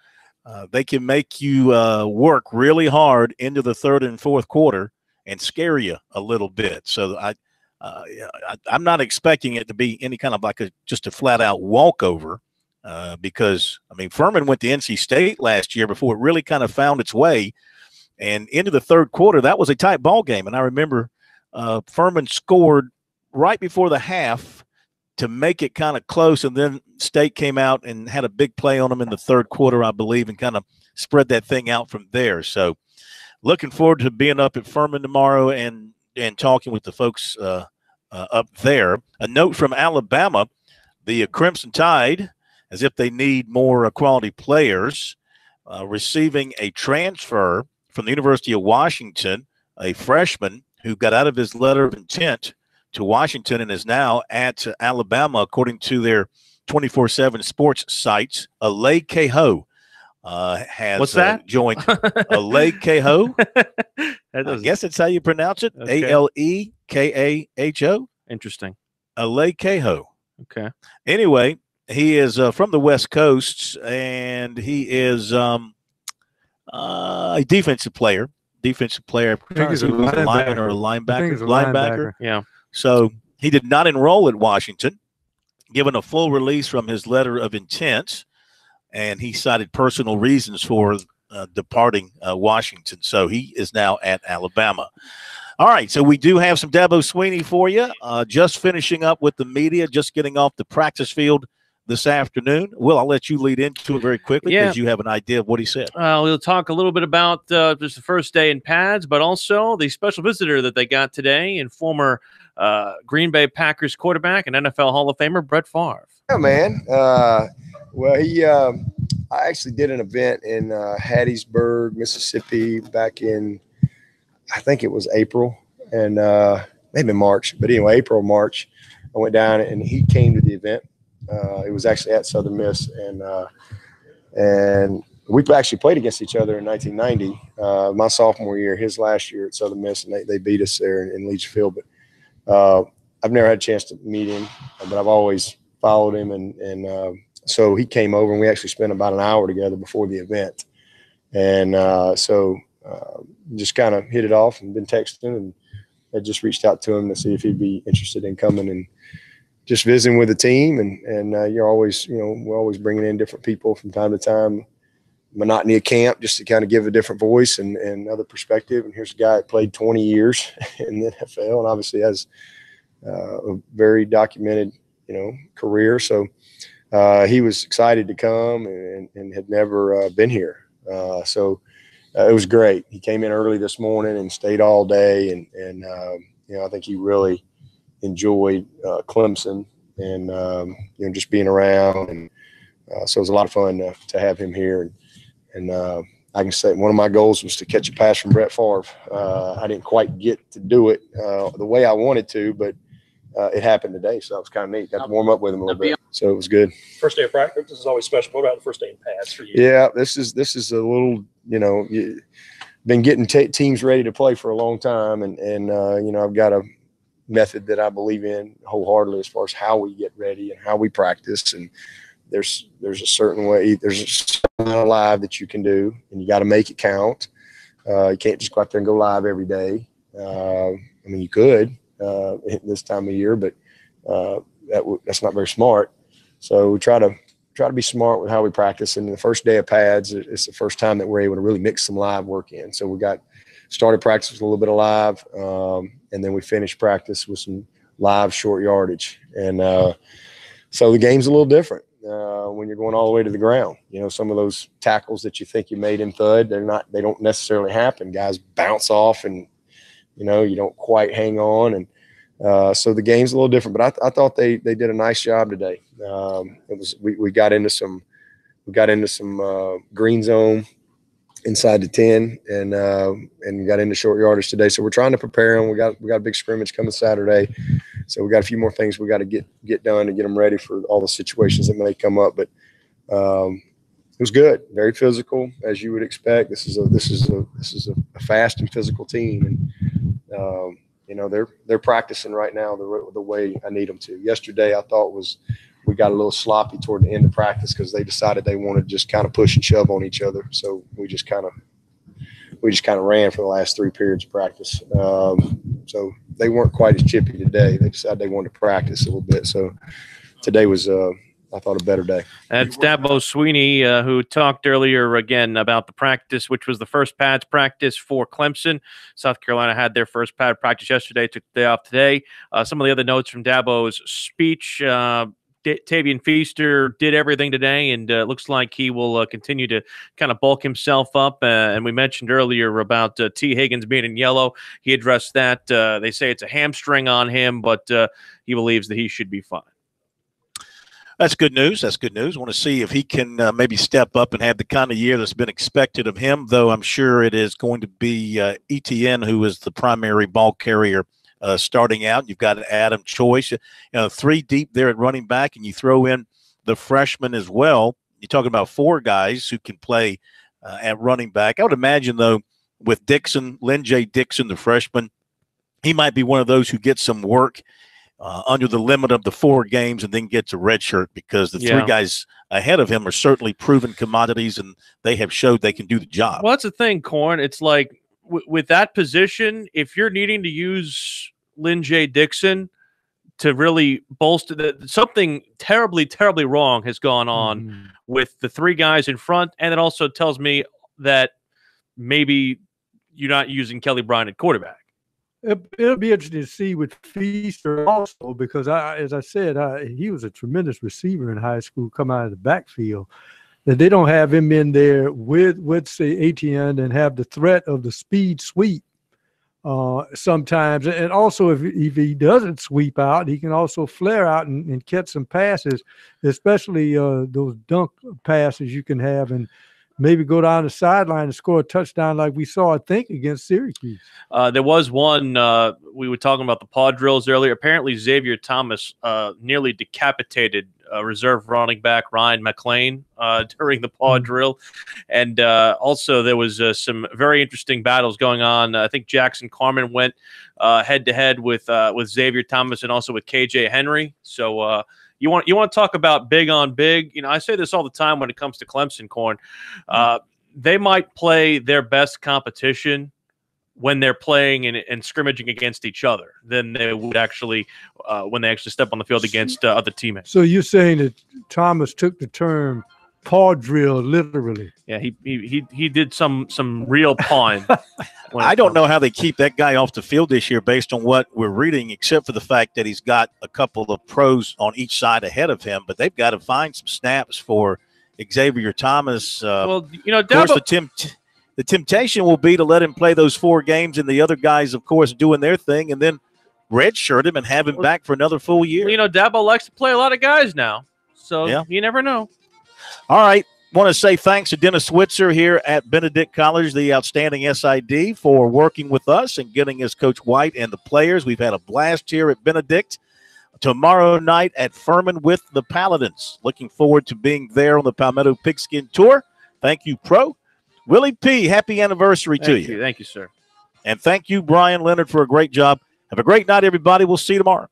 they can make you work really hard into the third and fourth quarter and scare you a little bit. So I'm not expecting it to be any kind of like just a flat-out walkover because, I mean, Furman went to NC State last year before it really kind of found its way. And into the third quarter, that was a tight ball game. And I remember Furman scored right before the half to make it kind of close, and then State came out and had a big play on them in the third quarter, I believe, and kind of spread that thing out from there. So looking forward to being up at Furman tomorrow and talking with the folks up there. A note from Alabama, the Crimson Tide, as if they need more quality players, receiving a transfer from the University of Washington, a freshman who got out of his letter of intent to Washington and is now at Alabama, according to their 24/7 sports sites. Alay Keho has joined. Alay Keho. I guess that's how you pronounce it. Okay. Alekaho. Interesting. Alay Keho. Okay. Anyway, he is from the West Coast, and he is a defensive player. I think he's a linebacker. Yeah. So he did not enroll at Washington, given a full release from his letter of intent, and he cited personal reasons for departing Washington. So he is now at Alabama. All right, so we do have some Dabo Swinney for you. Just finishing up with the media, just getting off the practice field this afternoon. Will, I'll let you lead into it very quickly because you have an idea of what he said. We'll talk a little bit about just the first day in pads, but also the special visitor that they got today and former Green Bay Packers quarterback and NFL Hall of Famer Brett Favre. Yeah, man. Well, I actually did an event in Hattiesburg, Mississippi back in, I think it was April and maybe March, but anyway, March. I went down and he came to the event. It was actually at Southern Miss, and we actually played against each other in 1990, my sophomore year, his last year at Southern Miss, and they beat us there in Leach Field. But I've never had a chance to meet him, but I've always followed him, and so he came over, and we actually spent about an hour together before the event, and so just kind of hit it off and been texting, and I just reached out to him to see if he'd be interested in coming and just visiting with the team, and you're always, we're always bringing in different people from time to time. Monotony of camp, just to kind of give a different voice and other perspective. And here's a guy that played 20 years in the NFL and obviously has a very documented, career. So he was excited to come and had never been here. So it was great. He came in early this morning and stayed all day, and I think he really enjoyed Clemson and just being around, and so it was a lot of fun to have him here, and I can say one of my goals was to catch a pass from Brett Favre. I didn't quite get to do it the way I wanted to, but it happened today, so that was kind of neat. Got to warm up with him a little bit, so it was good. First day of practice, this is always special. What about the first day in pads for you? Yeah, this is a little, been getting teams ready to play for a long time, and I've got a method that I believe in wholeheartedly as far as how we get ready and how we practice. And there's a certain way, there's a certain amount of live that you can do, and you got to make it count. You can't just go out there and go live every day. I mean, you could this time of year, but that's not very smart. So we try to be smart with how we practice. And the first day of pads, it's the first time that we're able to really mix some live work in. So we started practice with a little bit of live, and then we finished practice with some live short yardage. And so the game's a little different when you're going all the way to the ground. You know, some of those tackles that you think you made in thud, they don't necessarily happen. Guys bounce off and, you know, you don't quite hang on. And so the game's a little different, but I thought they did a nice job today. We got into some green zone inside the 10 and got into short yardage today. So we're trying to prepare them. We got a big scrimmage coming Saturday. So we got a few more things we got to get done to get them ready for all the situations that may come up. But it was good, very physical, as you would expect. This is a fast and physical team, and you know, they're practicing right now the way I need them to. Yesterday, I thought we got a little sloppy toward the end of practice because they decided they wanted to just kind of push and shove on each other. So we just kind of ran for the last 3 periods of practice. So they weren't quite as chippy today. They decided they wanted to practice a little bit. So today was, I thought, a better day. That's Dabo Sweeney, who talked earlier again about the practice, which was the first pads practice for Clemson. South Carolina had their first pad practice yesterday, took the day off today. Some of the other notes from Dabo's speech. Tavian Feaster did everything today, and looks like he will continue to kind of bulk himself up. And we mentioned earlier about T. Higgins being in yellow. He addressed that. They say it's a hamstring on him, but he believes that he should be fine. That's good news. That's good news. I want to see if he can maybe step up and have the kind of year that's been expected of him, though I'm sure it is going to be Etienne who is the primary ball carrier starting out. You've got Adam Choice, 3 deep there at running back, and you throw in the freshman as well. You're talking about 4 guys who can play at running back. I would imagine, though, with Dixon, Lynn J. Dixon, the freshman, he might be one of those who gets some work under the limit of the 4 games and then gets a red shirt, because the 3 guys ahead of him are certainly proven commodities, and they have showed they can do the job. Well, that's the thing, Corn. It's like with that position, if you're needing to use Lynn J. Dixon to really bolster that, something terribly, terribly wrong has gone on with the 3 guys in front, and it also tells me that maybe you're not using Kelly Bryant at quarterback. It'll be interesting to see with Feaster also, because as I said, he was a tremendous receiver in high school, come out of the backfield. That they don't have him in there with say Etienne and have the threat of the speed sweep sometimes. And also if he doesn't sweep out, he can also flare out and catch some passes, especially those dunk passes you can have, and maybe go down the sideline and score a touchdown like we saw, I think, against Syracuse. There was one, we were talking about the paw drills earlier. Apparently Xavier Thomas nearly decapitated reserve running back Ryan McClain during the paw drill. And also there was some very interesting battles going on. I think Jackson Carman went head-to-head with Xavier Thomas and also with KJ Henry. So you want to talk about big on big. You know, I say this all the time when it comes to Clemson, Corn. They might play their best competition when they're playing and scrimmaging against each other than they would actually when they actually step on the field against other teammates. So you're saying that Thomas took the term paw drill literally? Yeah, he did some real pawing. I don't know how they keep that guy off the field this year based on what we're reading, except for the fact that he's got a couple of pros on each side ahead of him, but they've got to find some snaps for Xavier Thomas. Well, you know, of course, the temptation will be to let him play those 4 games and the other guys, of course, doing their thing, and then redshirt him and have him back for another full year. Well, you know, Dabo likes to play a lot of guys now, so you never know. All right. Want to say thanks to Dennis Switzer here at Benedict College, the outstanding SID, for working with us and getting us Coach White and the players. We've had a blast here at Benedict. Tomorrow night at Furman with the Paladins. Looking forward to being there on the Palmetto Pigskin Tour. Thank you, Pro. Willie P., happy anniversary to you. Thank you, sir. And thank you, Brian Leonard, for a great job. Have a great night, everybody. We'll see you tomorrow.